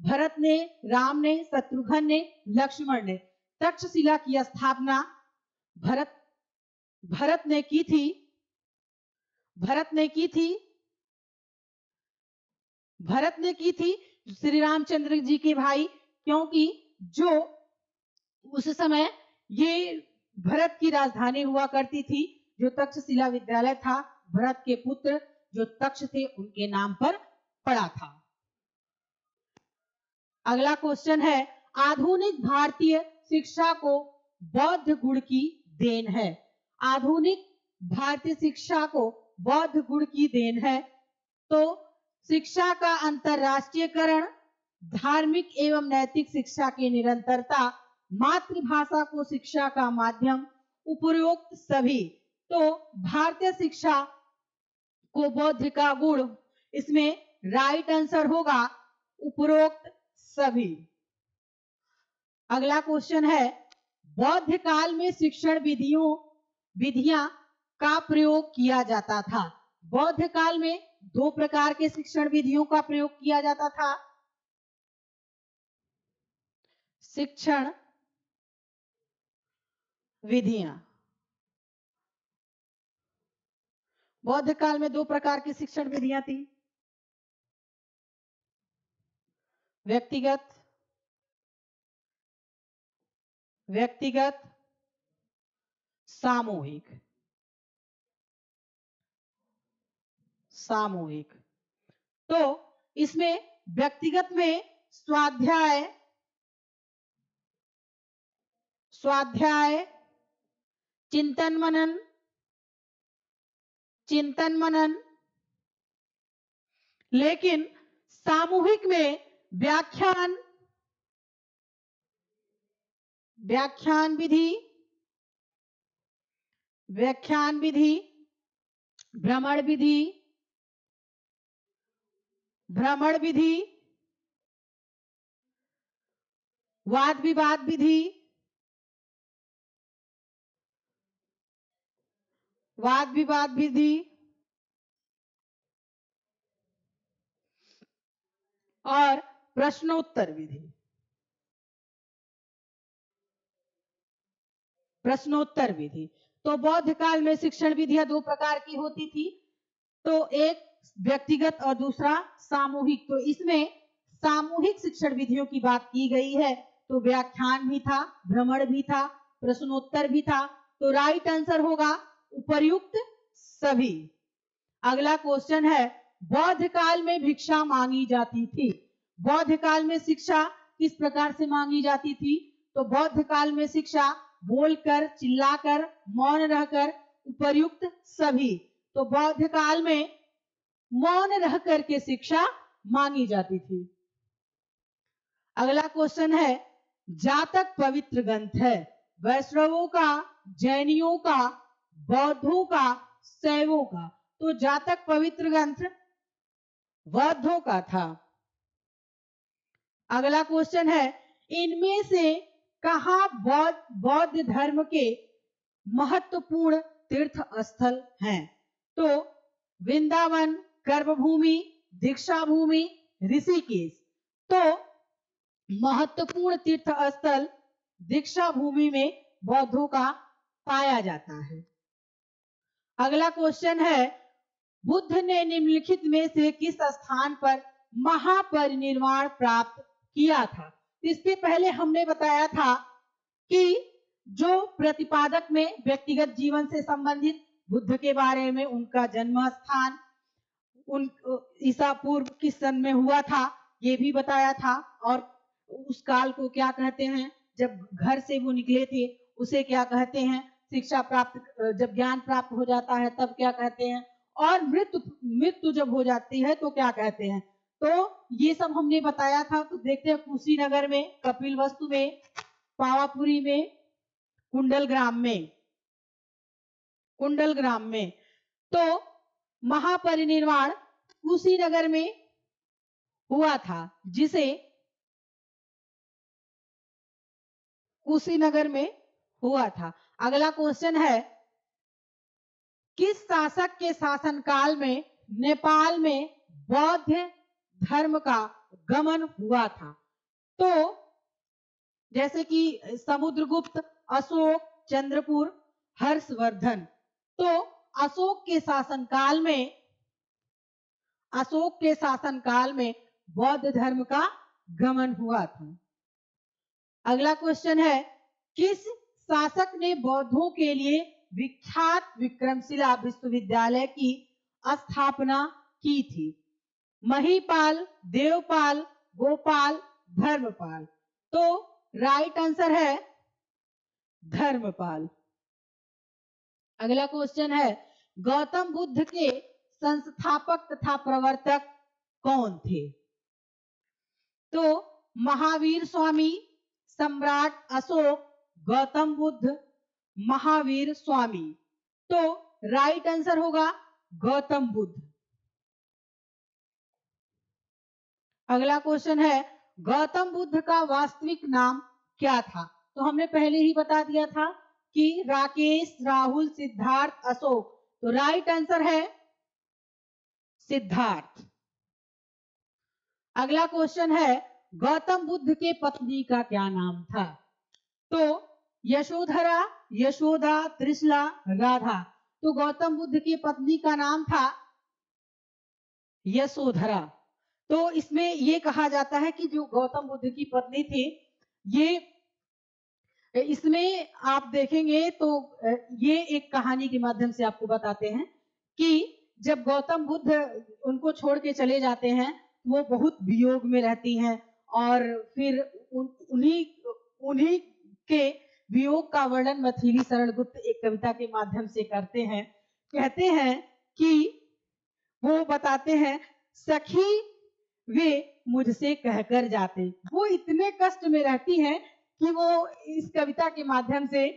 भरत ने, राम ने, शत्रुघ्न ने, लक्ष्मण ने। तक्षशिला की स्थापना भरत ने की थी श्री रामचंद्र जी के भाई, क्योंकि जो उस समय ये भरत की राजधानी हुआ करती थी। जो तक्षशिला विद्यालय था भरत के पुत्र जो तक्ष थे उनके नाम पर पड़ा था। अगला क्वेश्चन है, आधुनिक भारतीय शिक्षा को बौद्ध गुण की देन है। आधुनिक भारतीय शिक्षा को बौद्ध गुण की देन है। तो शिक्षा का अंतरराष्ट्रीयकरण, धार्मिक एवं नैतिक शिक्षा की निरंतरता, मातृभाषा को शिक्षा का माध्यम, उपरोक्त सभी। तो भारतीय शिक्षा को बौद्ध का गुण, इसमें राइट आंसर होगा उपरोक्त सभी। अगला क्वेश्चन है, बौद्ध काल में शिक्षण विधियां का प्रयोग किया जाता था। बौद्ध काल में 2 प्रकार के शिक्षण विधियों का प्रयोग किया जाता था। शिक्षण विधियां, बौद्ध काल में 2 प्रकार की शिक्षण विधियां थी, व्यक्तिगत, सामूहिक। तो इसमें व्यक्तिगत में स्वाध्याय, चिंतन मनन, लेकिन सामूहिक में व्याख्यान विधि, भ्रमण विधि, वाद विवाद विधि और प्रश्नोत्तर विधि। तो बौद्ध काल में शिक्षण विधियां दो प्रकार की होती थी, तो एक व्यक्तिगत और दूसरा सामूहिक। तो इसमें सामूहिक शिक्षण विधियों की बात की गई है, तो व्याख्यान भी था, भ्रमण भी था, प्रश्नोत्तर भी था। तो राइट आंसर होगा उपर्युक्त सभी। अगला क्वेश्चन है, बौद्ध काल में भिक्षा मांगी जाती थी। बौद्ध काल में शिक्षा किस प्रकार से मांगी जाती थी? तो बौद्ध काल में शिक्षा बोलकर, चिल्लाकर, मौन रहकर, उपर्युक्त सभी। तो बौद्ध काल में मौन रह करके शिक्षा मांगी जाती थी। अगला क्वेश्चन है, जातक पवित्र ग्रंथ है, वैष्णवों का, जैनियों का, बौद्धों का, शैवों का। तो जातक पवित्र ग्रंथ बौद्धों का था। अगला क्वेश्चन है, इनमें से कहां बौद्ध धर्म के महत्वपूर्ण तीर्थ स्थल हैं? तो वृंदावन, कर्मभूमि, दीक्षा भूमि, ऋषिकेश। तो महत्वपूर्ण तीर्थ स्थल दीक्षा भूमि में बौद्धों का पाया जाता है। अगला क्वेश्चन है, बुद्ध ने निम्नलिखित में से किस स्थान पर महापरिनिर्वाण प्राप्त किया था? इससे पहले हमने बताया था कि जो प्रतिपादक में व्यक्तिगत जीवन से संबंधित बुद्ध के बारे में, उनका जन्म स्थान, उन ईसा पूर्व किस सन में हुआ था ये भी बताया था, और उस काल को क्या कहते हैं, जब घर से वो निकले थे उसे क्या कहते हैं, शिक्षा प्राप्त, जब ज्ञान प्राप्त हो जाता है तब क्या कहते हैं, और मृत्यु जब हो जाती है तो क्या कहते हैं। तो ये सब हमने बताया था। तो देखते हैं कुशीनगर में, कपिलवस्तु में, पावापुरी में, कुंडलग्राम में। तो महापरिनिर्वाण कुशीनगर में हुआ था, जिसे कुशीनगर में हुआ था। अगला क्वेश्चन है, किस शासक के शासनकाल में नेपाल में बौद्ध धर्म का गमन हुआ था? तो जैसे कि समुद्रगुप्त, अशोक, चंद्रपुर, हर्षवर्धन। तो अशोक के शासनकाल में बौद्ध धर्म का गमन हुआ था। अगला क्वेश्चन है, किस शासक ने बौद्धों के लिए विख्यात विक्रमशिला विश्वविद्यालय की स्थापना की थी? महीपाल, देवपाल, गोपाल, धर्मपाल। तो राइट आंसर है धर्मपाल। अगला क्वेश्चन है, गौतम बुद्ध के संस्थापक तथा प्रवर्तक कौन थे? तो महावीर स्वामी, सम्राट अशोक, गौतम बुद्ध, महावीर स्वामी। तो राइट आंसर होगा गौतम बुद्ध। अगला क्वेश्चन है, गौतम बुद्ध का वास्तविक नाम क्या था? तो हमने पहले ही बता दिया था कि राकेश, राहुल, सिद्धार्थ, अशोक। तो राइट आंसर है सिद्धार्थ। अगला क्वेश्चन है, गौतम बुद्ध के पत्नी का क्या नाम था? तो यशोधरा, यशोदा, त्रिशला, राधा। तो गौतम बुद्ध की पत्नी का नाम था यशोधरा। तो इसमें ये कहा जाता है कि जो गौतम बुद्ध की पत्नी थी, ये, इसमें आप देखेंगे तो ये एक कहानी के माध्यम से आपको बताते हैं कि जब गौतम बुद्ध उनको छोड़ के चले जाते हैं, वो बहुत वियोग में रहती हैं और फिर उन्हीं उन्हीं के वियोग का वर्णन मैथिली शरण गुप्त एक कविता के माध्यम से करते हैं। कहते हैं कि वो बताते हैं, सखी वे मुझसे कहकर जाते। वो इतने कष्ट में रहती हैं कि वो इस कविता के माध्यम से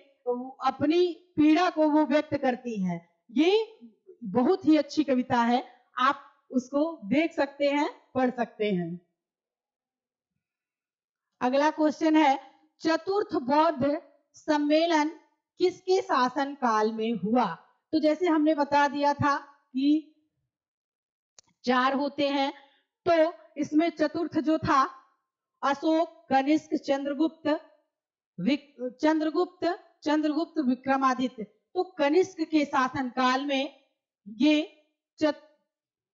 अपनी पीड़ा को वो व्यक्त करती हैं। ये बहुत ही अच्छी कविता है, आप उसको देख सकते हैं, पढ़ सकते हैं। अगला क्वेश्चन है, चतुर्थ बौद्ध सम्मेलन किसके शासन काल में हुआ? तो जैसे हमने बता दिया था कि 4 होते हैं, तो इसमें चतुर्थ जो था अशोक, कनिष्क, चंद्रगुप्त विक्रमादित्य। तो कनिष्क के शासन काल में ये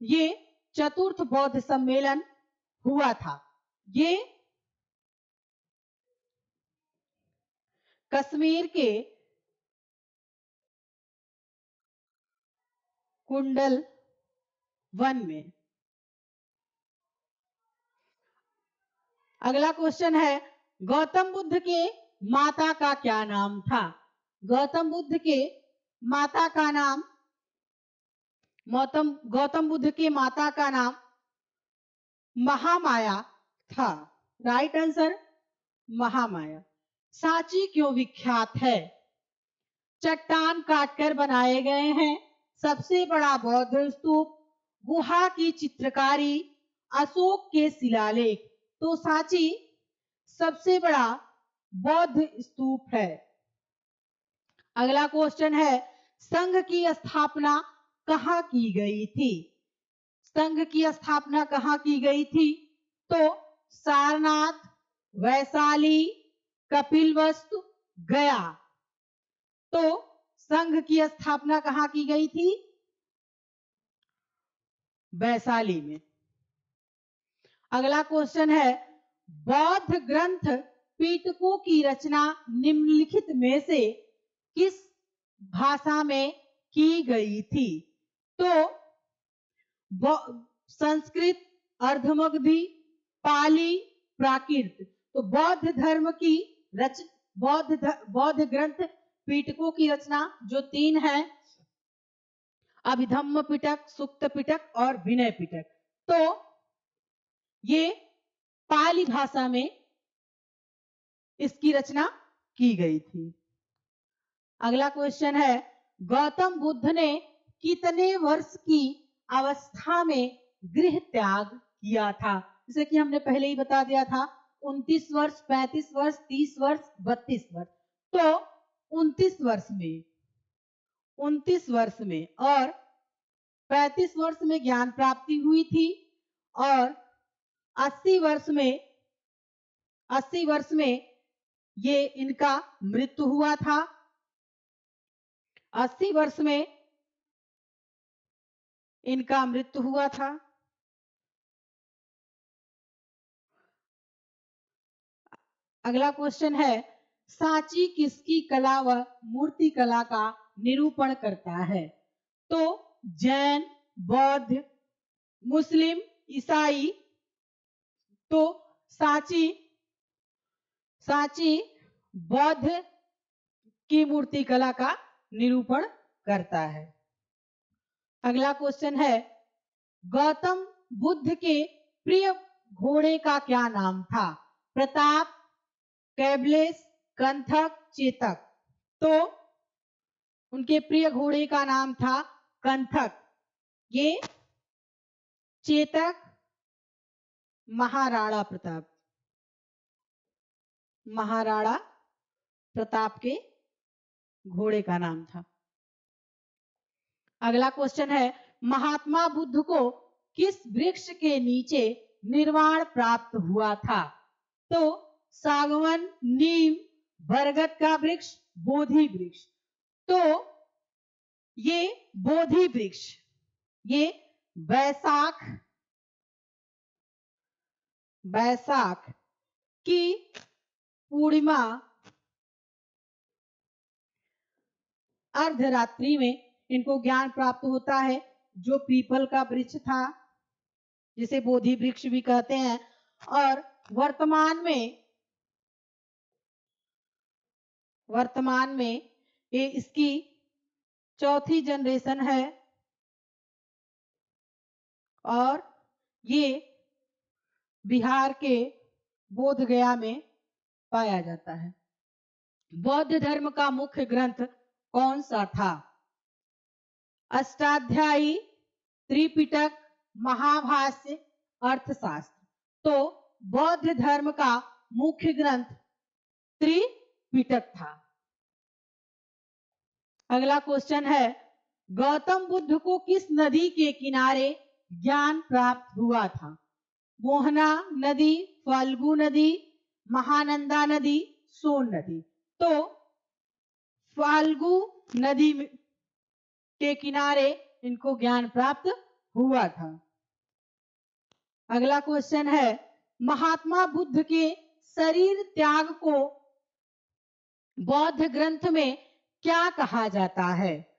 ये चतुर्थ बौद्ध सम्मेलन हुआ था। ये कश्मीर के कुंडल वन में। अगला क्वेश्चन है, गौतम बुद्ध के माता का क्या नाम था? गौतम बुद्ध के माता का नाम गौतम बुद्ध के माता का नाम महामाया था। Right answer Mahamaya. सांची क्यों विख्यात है? चट्टान काटकर बनाए गए हैं, सबसे बड़ा बौद्ध स्तूप, गुहा की चित्रकारी, अशोक के शिलालेख। तो सांची सबसे बड़ा बौद्ध स्तूप है। अगला क्वेश्चन है, संघ की स्थापना कहाँ की गई थी? संघ की स्थापना कहाँ की गई थी? तो सारनाथ, वैशाली, कपिलवस्तु, गया। तो संघ की स्थापना कहाँ की गई थी? वैशाली में। अगला क्वेश्चन है, बौद्ध ग्रंथ पिटकों की रचना निम्नलिखित में से किस भाषा में की गई थी? तो संस्कृत, अर्धमगधी, पाली, प्राकृत। तो बौद्ध धर्म की बौद्ध ग्रंथ पिटकों की रचना जो 3 है, अभिधम्म पिटक, सुक्त पिटक और विनय पिटक। तो ये पाली भाषा में इसकी रचना की गई थी। अगला क्वेश्चन है, गौतम बुद्ध ने कितने वर्ष की अवस्था में गृह त्याग किया था? जैसे कि हमने पहले ही बता दिया था, 29 वर्ष, 35 वर्ष, 30 वर्ष, 32 वर्ष। तो 29 वर्ष में, 29 वर्ष में और 35 वर्ष में ज्ञान प्राप्ति हुई थी और 80 वर्ष में ये इनका मृत्यु हुआ था। 80 वर्ष में इनका मृत्यु हुआ था। अगला क्वेश्चन है, सांची किसकी कला व मूर्ति कला का निरूपण करता है? तो जैन, बौद्ध, मुस्लिम, ईसाई। तो सांची बौद्ध की मूर्ति कला का निरूपण करता है। अगला क्वेश्चन है, गौतम बुद्ध के प्रिय घोड़े का क्या नाम था? प्रताप, कैबलेस, कंथक, चेतक। तो उनके प्रिय घोड़े का नाम था कंथक। ये चेतक महाराणा प्रताप के घोड़े का नाम था। अगला क्वेश्चन है, महात्मा बुद्ध को किस वृक्ष के नीचे निर्वाण प्राप्त हुआ था? तो सागवन, नीम, बरगद का वृक्ष, बोधि वृक्ष। तो ये बोधि वृक्ष, ये बैसाख की पूर्णिमा अर्धरात्रि में इनको ज्ञान प्राप्त होता है। जो पीपल का वृक्ष था, जिसे बोधि वृक्ष भी कहते हैं, और वर्तमान में ये इसकी चौथी जनरेशन है और ये बिहार के बोध गया में पाया जाता है। बौद्ध धर्म का मुख्य ग्रंथ कौन सा था? अष्टाध्यायी, त्रिपिटक, महाभाष्य, अर्थशास्त्र। तो बौद्ध धर्म का मुख्य ग्रंथ त्रिपिटक था। अगला क्वेश्चन है, गौतम बुद्ध को किस नदी के किनारे ज्ञान प्राप्त हुआ था? मोहना नदी, फाल्गु नदी, महानंदा नदी, सोन नदी। तो फाल्गु नदी के किनारे इनको ज्ञान प्राप्त हुआ था। अगला क्वेश्चन है, महात्मा बुद्ध के शरीर त्याग को बौद्ध ग्रंथ में क्या कहा जाता है?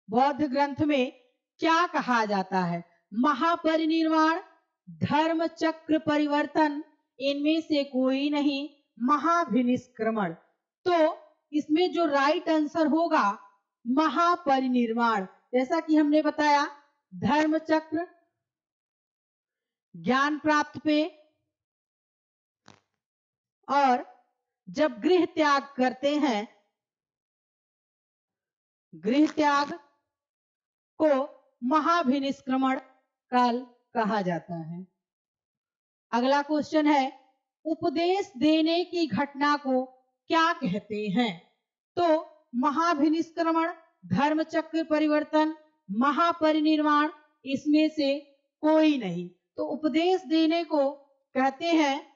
बौद्ध ग्रंथ में क्या कहा जाता है? महापरिनिर्वाण, धर्म चक्र परिवर्तन, इनमें से कोई नहीं, महाभिनिष्क्रमण। तो इसमें जो राइट आंसर होगा महापरिनिर्वाण। जैसा कि हमने बताया, धर्म चक्र ज्ञान प्राप्त पे, और जब गृह त्याग करते हैं, गृह त्याग को महाभिनिष्क्रमण काल कहा जाता है। अगला क्वेश्चन है, उपदेश देने की घटना को क्या कहते हैं? तो महाभिनिष्क्रमण, धर्म चक्र परिवर्तन, महापरिनिर्वाण, इसमें से कोई नहीं। तो उपदेश देने को कहते हैं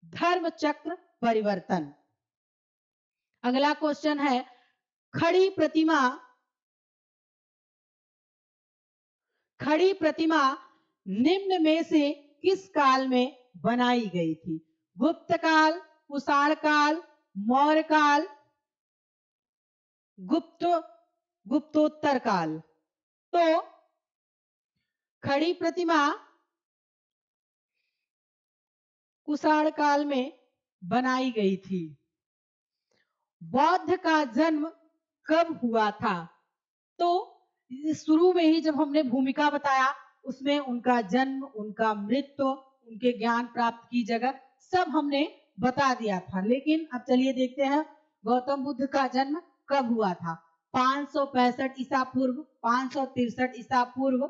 धर्म चक्र परिवर्तन। अगला क्वेश्चन है, खड़ी प्रतिमा निम्न में से किस काल में बनाई गई थी? गुप्त काल, कुषाण काल, मौर्य काल, गुप्तोत्तर काल। तो खड़ी प्रतिमा कुषाण काल में बनाई गई थी। बौद्ध का जन्म कब हुआ था? तो शुरू में ही जब हमने भूमिका बताया, उसमें उनका जन्म, उनका मृत्यु, उनके ज्ञान प्राप्त की जगह सब हमने बता दिया था। लेकिन अब चलिए देखते हैं गौतम बुद्ध का जन्म कब हुआ था। 565 ईसा पूर्व, 563 ईसा पूर्व,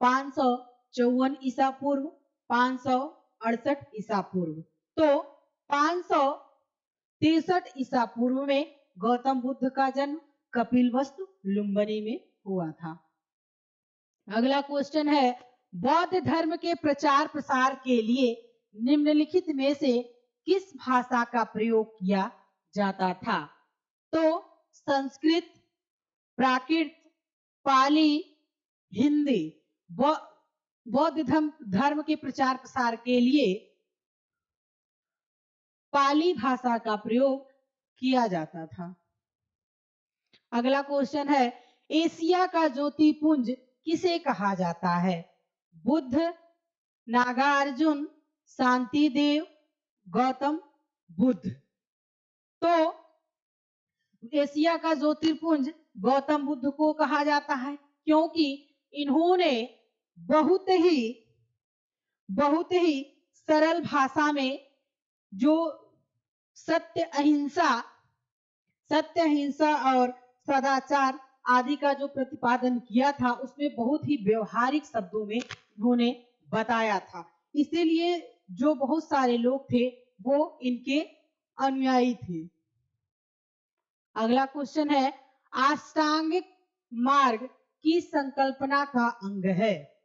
554 ईसा पूर्व, 568 ईसा पूर्व। तो 563 ईसा पूर्व में गौतम बुद्ध का जन्म कपिलवस्तु लुम्बिनी में हुआ था। अगला क्वेश्चन है, बौद्ध धर्म के प्रचार प्रसार के लिए निम्नलिखित में से किस भाषा का प्रयोग किया जाता था? तो संस्कृत, प्राकृत, पाली, हिंदी। बौद्ध धर्म के प्रचार प्रसार के लिए पाली भाषा का प्रयोग किया जाता था। अगला क्वेश्चन है, एशिया का ज्योतिपुंज किसे कहा जाता है? बुद्ध, नागार्जुन, शांतिदेव, गौतम बुद्ध। तो एशिया का ज्योतिर्पुंज गौतम बुद्ध को कहा जाता है, क्योंकि इन्होंने बहुत ही सरल भाषा में जो सत्य, अहिंसा और सदाचार आदि का जो प्रतिपादन किया था, उसमें बहुत ही व्यवहारिक शब्दों में उन्होंने बताया था। इसीलिए जो बहुत सारे लोग थे वो इनके अनुयायी थे। अगला क्वेश्चन है, अष्टांगिक मार्ग की संकल्पना का अंग है?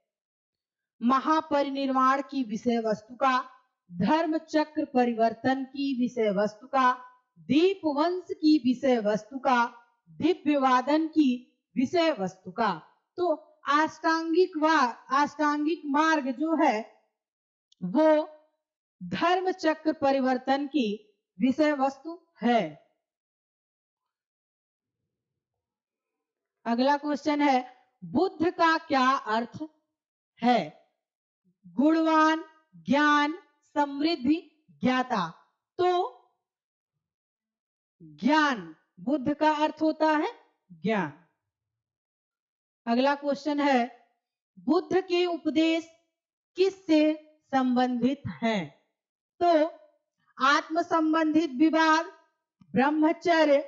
महापरिनिर्वाण की विषय वस्तु का, धर्म चक्र परिवर्तन की विषय वस्तु का, दीपवंश की विषय वस्तु का, दिव्यवादन की विषय वस्तु का। तो अष्टांगिक मार्ग जो है वो धर्म चक्र परिवर्तन की विषय वस्तु है। अगला क्वेश्चन है, बुद्ध का क्या अर्थ है? गुणवान, ज्ञान, समृद्धि, ज्ञाता। तो ज्ञान, बुद्ध का अर्थ होता है ज्ञान। अगला क्वेश्चन है, बुद्ध के उपदेश किससे संबंधित हैं? तो आत्म संबंधित विवाद, ब्रह्मचर्य,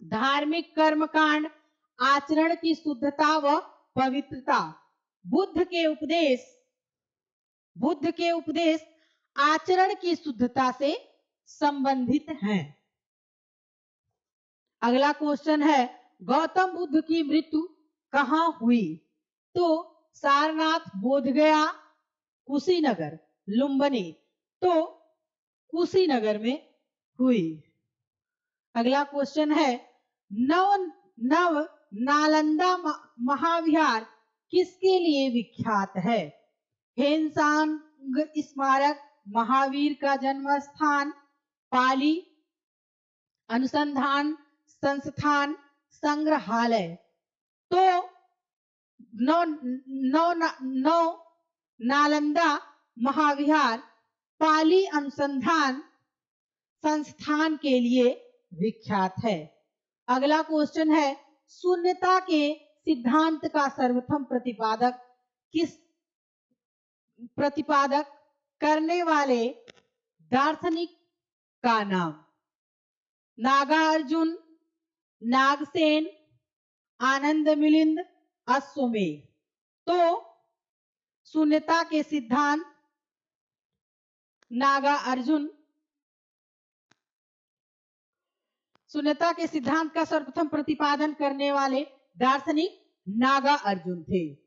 धार्मिक कर्मकांड, आचरण की शुद्धता व पवित्रता। बुद्ध के उपदेश आचरण की शुद्धता से संबंधित हैं। अगला क्वेश्चन है, गौतम बुद्ध की मृत्यु कहाँ हुई? तो सारनाथ, बोधगया, कुशीनगर, लुम्बिनी। तो कुशीनगर में हुई। अगला क्वेश्चन है, नव नालंदा महाविहार किसके लिए विख्यात है? हेनसांग स्मारक, महावीर का जन्म स्थान, पाली अनुसंधान संस्थान, संग्रहालय। तो नौ नालंदा महाविहार पाली अनुसंधान संस्थान के लिए विख्यात है। अगला क्वेश्चन है, शून्यता के सिद्धांत का सर्वप्रथम प्रतिपादक करने वाले दार्शनिक का नाम? नागार्जुन, नागसेन, आनंद मिलिंद, अश्वमेध। तो शून्यता के सिद्धांत नागार्जुन, शून्यता के सिद्धांत का सर्वप्रथम प्रतिपादन करने वाले दार्शनिक नागार्जुन थे।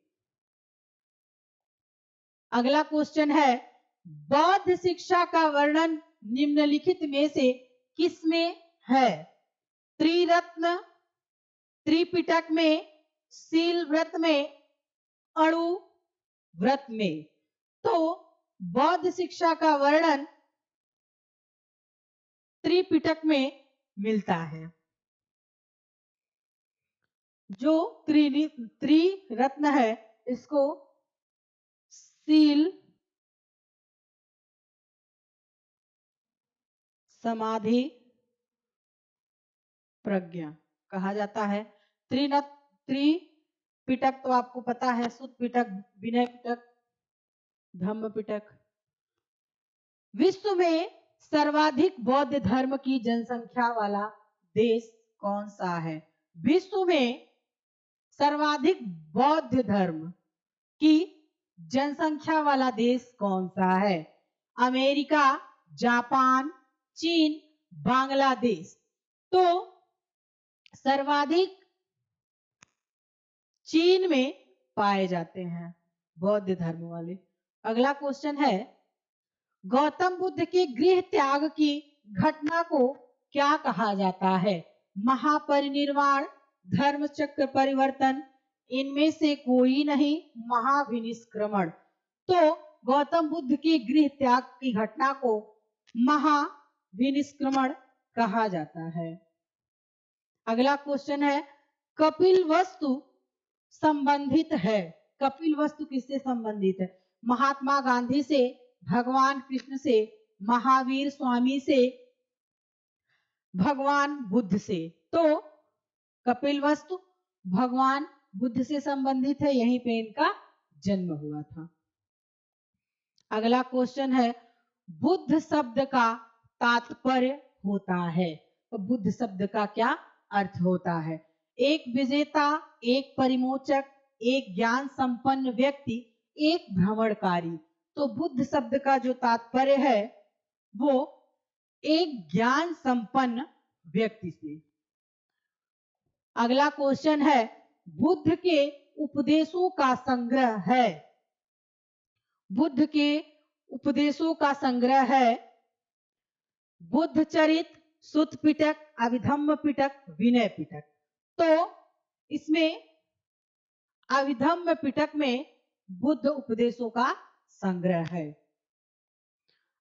अगला क्वेश्चन है, बौद्ध शिक्षा का वर्णन निम्नलिखित में से किसमें है? त्रिरत्न, त्रिपिटक में, शील व्रत में, अणु व्रत में। तो बौद्ध शिक्षा का वर्णन त्रिपिटक में मिलता है। जो त्रिरत्न है इसको शील, समाधि, प्रज्ञा कहा जाता है। त्रिपिटक तो आपको पता है, सुत्त पिटक, विनय पिटक, धम्म पिटक। विश्व में सर्वाधिक बौद्ध धर्म की जनसंख्या वाला देश कौन सा है? विश्व में सर्वाधिक बौद्ध धर्म की जनसंख्या वाला देश कौन सा है? अमेरिका, जापान, चीन, बांग्लादेश। तो सर्वाधिक चीन में पाए जाते हैं बौद्ध धर्म वाले। अगला क्वेश्चन है, गौतम बुद्ध के गृह त्याग की घटना को क्या कहा जाता है? महापरिनिर्वाण, धर्म चक्र परिवर्तन, इनमें से कोई नहीं, महाविनिष्क्रमण। तो गौतम बुद्ध के गृह त्याग की घटना को महाविनिष्क्रमण कहा जाता है। अगला क्वेश्चन है, कपिलवस्तु संबंधित है? कपिलवस्तु किससे संबंधित है? महात्मा गांधी से, भगवान कृष्ण से, महावीर स्वामी से, भगवान बुद्ध से। तो कपिलवस्तु भगवान बुद्ध से संबंधित है, यहीं पे इनका जन्म हुआ था। अगला क्वेश्चन है, बुद्ध शब्द का तात्पर्य होता है? तो बुद्ध शब्द का क्या अर्थ होता है? एक विजेता, एक परिमोचक, एक ज्ञान संपन्न व्यक्ति, एक भ्रमणकारी। तो बुद्ध शब्द का जो तात्पर्य है वो एक ज्ञान संपन्न व्यक्ति से। अगला क्वेश्चन है, बुद्ध के उपदेशों का संग्रह है? बुद्ध के उपदेशों का संग्रह है बुद्ध चरित, सुत्त पिटक, अभिधम्म पिटक, विनय पिटक। तो इसमें अभिधम्म पिटक में बुद्ध उपदेशों का संग्रह है।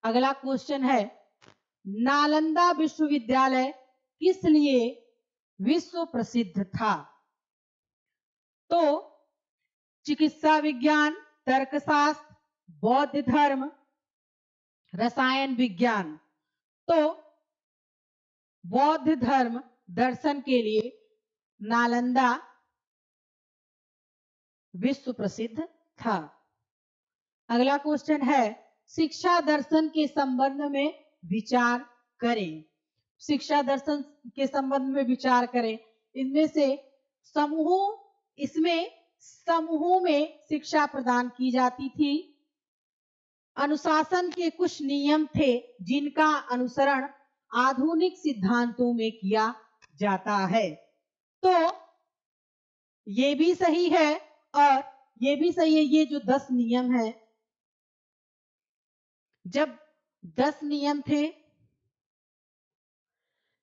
अगला क्वेश्चन है, नालंदा विश्वविद्यालय किस लिए विश्व प्रसिद्ध था? तो चिकित्सा विज्ञान, तर्कशास्त्र, बौद्ध धर्म, रसायन विज्ञान। तो बौद्ध धर्म दर्शन के लिए नालंदा विश्व प्रसिद्ध था। अगला क्वेश्चन है, शिक्षा दर्शन के संबंध में विचार करें। शिक्षा दर्शन के संबंध में विचार करें। इनमें से इसमें समूहों में शिक्षा प्रदान की जाती थी। अनुशासन के कुछ नियम थे जिनका अनुसरण आधुनिक सिद्धांतों में किया जाता है। तो ये भी सही है और ये भी सही है। ये जो 10 नियम है, जब 10 नियम थे,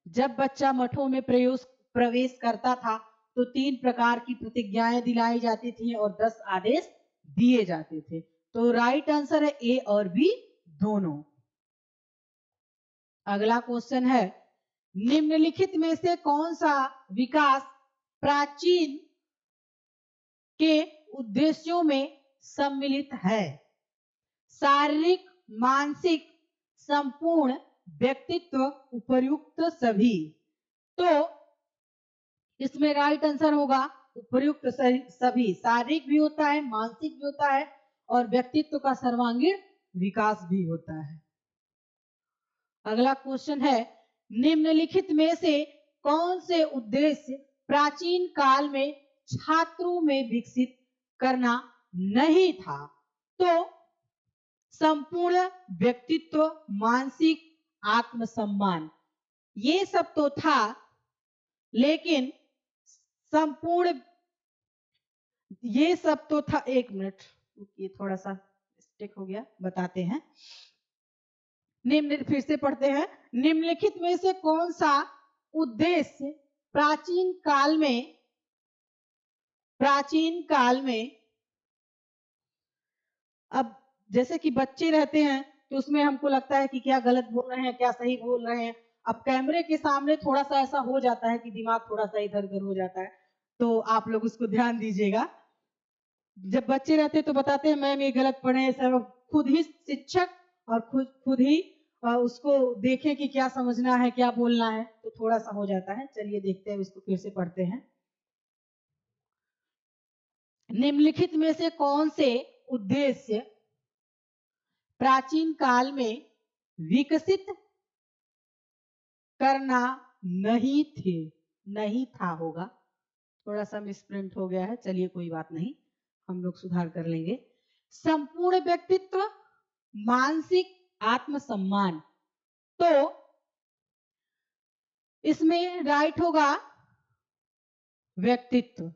जब बच्चा मठों में प्रवेश करता था तो 3 प्रकार की प्रतिज्ञाएं दिलाई जाती थी और 10 आदेश दिए जाते थे। तो राइट आंसर है ए और बी दोनों। अगला क्वेश्चन है, निम्नलिखित में से कौन सा विकास प्राचीन के उद्देश्यों में सम्मिलित है? शारीरिक, मानसिक, संपूर्ण, व्यक्तित्व, उपर्युक्त सभी। तो इसमें राइट आंसर होगा उपर्युक्त सभी। शारीरिक भी होता है, मानसिक भी होता है और व्यक्तित्व का सर्वांगीण विकास भी होता है। अगला क्वेश्चन है, निम्नलिखित में से कौन से उद्देश्य प्राचीन काल में छात्रों में विकसित करना नहीं था? तो संपूर्ण व्यक्तित्व, मानसिक आत्मसम्मान, ये सब तो था, लेकिन संपूर्ण, ये सब तो था। एक मिनट, ये थोड़ा सा मिस्टेक हो गया, बताते हैं। फिर से पढ़ते हैं। निम्नलिखित में से कौन सा उद्देश्य प्राचीन काल में, अब जैसे कि बच्चे रहते हैं तो उसमें हमको लगता है कि क्या गलत बोल रहे हैं, क्या सही बोल रहे हैं। अब कैमरे के सामने थोड़ा सा ऐसा हो जाता है कि दिमाग थोड़ा सा इधर उधर हो जाता है, तो आप लोग उसको ध्यान दीजिएगा। जब बच्चे रहते हैं तो बताते हैं मैम ये गलत पढ़े, सब खुद ही शिक्षक और खुद ही उसको देखें कि क्या समझना है, क्या बोलना है, तो थोड़ा सा हो जाता है। चलिए देखते हैं, इसको फिर से पढ़ते हैं। निम्नलिखित में से कौन से उद्देश्य प्राचीन काल में विकसित करना नहीं था होगा। थोड़ा सा मिसप्रिंट हो गया है, चलिए कोई बात नहीं, हम लोग सुधार कर लेंगे। संपूर्ण व्यक्तित्व, मानसिक आत्मसम्मान। तो इसमें राइट होगा व्यक्तित्व।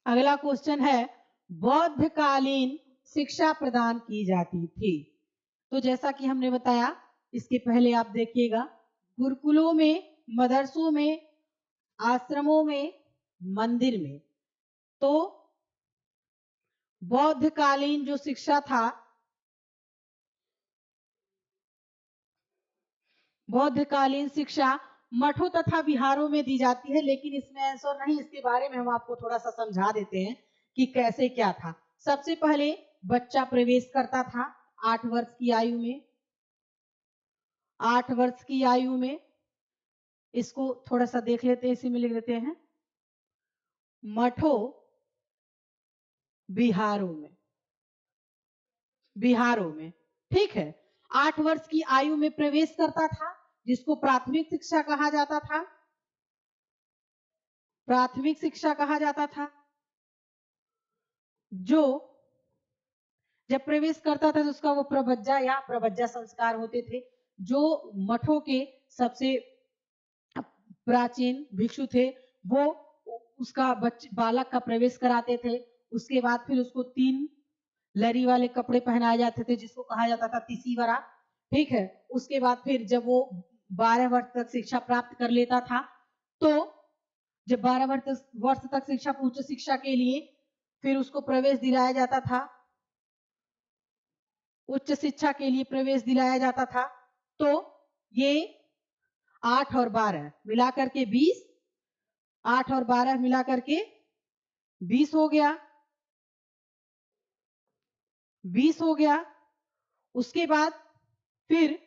अगला क्वेश्चन है, बौद्धकालीन शिक्षा प्रदान की जाती थी। तो जैसा कि हमने बताया, इसके पहले आप देखिएगा, गुरुकुलों में, मदरसों में, आश्रमों में, मंदिर में। तो बौद्धकालीन जो शिक्षा था, बौद्धकालीन शिक्षा मठों तथा विहारों में दी जाती है, लेकिन इसमें आंसर नहीं, इसके बारे में हम आपको थोड़ा सा समझा देते हैं कि कैसे क्या था। सबसे पहले बच्चा प्रवेश करता था 8 वर्ष की आयु में। 8 वर्ष की आयु में, इसको थोड़ा सा देख लेते हैं, इसी में लिख देते हैं, मठों बिहारों में, ठीक है। 8 वर्ष की आयु में प्रवेश करता था, जिसको प्राथमिक शिक्षा कहा जाता था। प्राथमिक शिक्षा कहा जाता था। जो जब प्रवेश करता था तो उसका वो प्रवज्जा या प्रवज्जा संस्कार होते थे, जो मठों के सबसे प्राचीन भिक्षु थे, वो उसका बालक का प्रवेश कराते थे। उसके बाद फिर उसको 3 लरी वाले कपड़े पहनाए जाते थे, जिसको कहा जाता था तिसीवरा, ठीक है। उसके बाद फिर जब वो 12 वर्ष तक शिक्षा प्राप्त कर लेता था, तो जब 12 वर्ष तक शिक्षा, उच्च शिक्षा के लिए फिर उसको प्रवेश दिलाया जाता था, उच्च शिक्षा के लिए प्रवेश दिलाया जाता था। तो ये 8 और 12 मिलाकर के 20 8 और 12 मिला करके 20 हो गया, 20 हो गया। उसके बाद फिर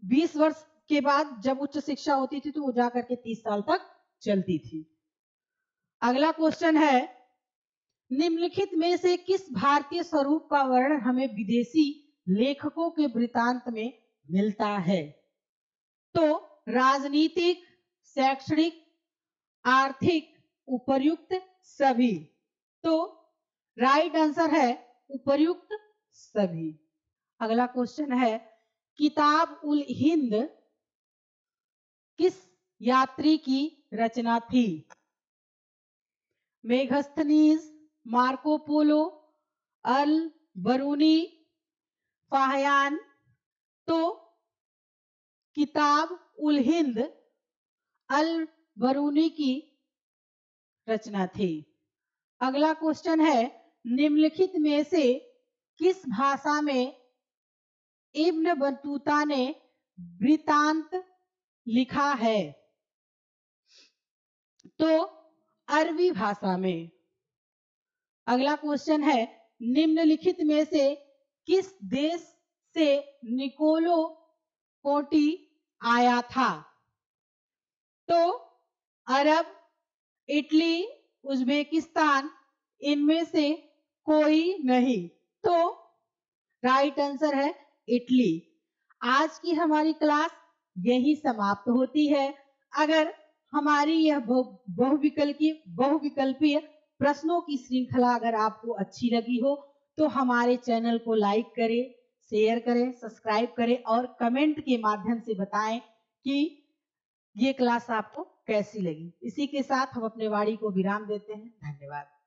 20 वर्ष के बाद जब उच्च शिक्षा होती थी तो वो जाकर के 30 साल तक चलती थी। अगला क्वेश्चन है, निम्नलिखित में से किस भारतीय स्वरूप का वर्णन हमें विदेशी लेखकों के वृत्तांत में मिलता है? तो राजनीतिक, शैक्षणिक, आर्थिक, उपर्युक्त, सभी। तो राइट आंसर है उपर्युक्त सभी। अगला क्वेश्चन है, किताब उल हिंद किस यात्री की रचना थी? मेगस्थनीज, मार्को पोलो, अल बरूनी, फाहयान। तो किताब उल हिंद अल बरूनी की रचना थी। अगला क्वेश्चन है, निम्नलिखित में से किस भाषा में इब्न बतूता ने वृत्तांत लिखा है? तो अरबी भाषा में। अगला क्वेश्चन है, निम्नलिखित में से किस देश से निकोलो कोटी आया था? तो अरब, इटली, उज्बेकिस्तान, इनमें से कोई नहीं। तो राइट आंसर है इटली। आज की हमारी क्लास यही समाप्त होती है। अगर हमारी यह बहुविकल्पीय प्रश्नों की श्रृंखला अगर आपको अच्छी लगी हो तो हमारे चैनल को लाइक करें, शेयर करें, सब्सक्राइब करें और कमेंट के माध्यम से बताएं कि ये क्लास आपको कैसी लगी। इसी के साथ हम अपने वाणी को विराम देते हैं। धन्यवाद।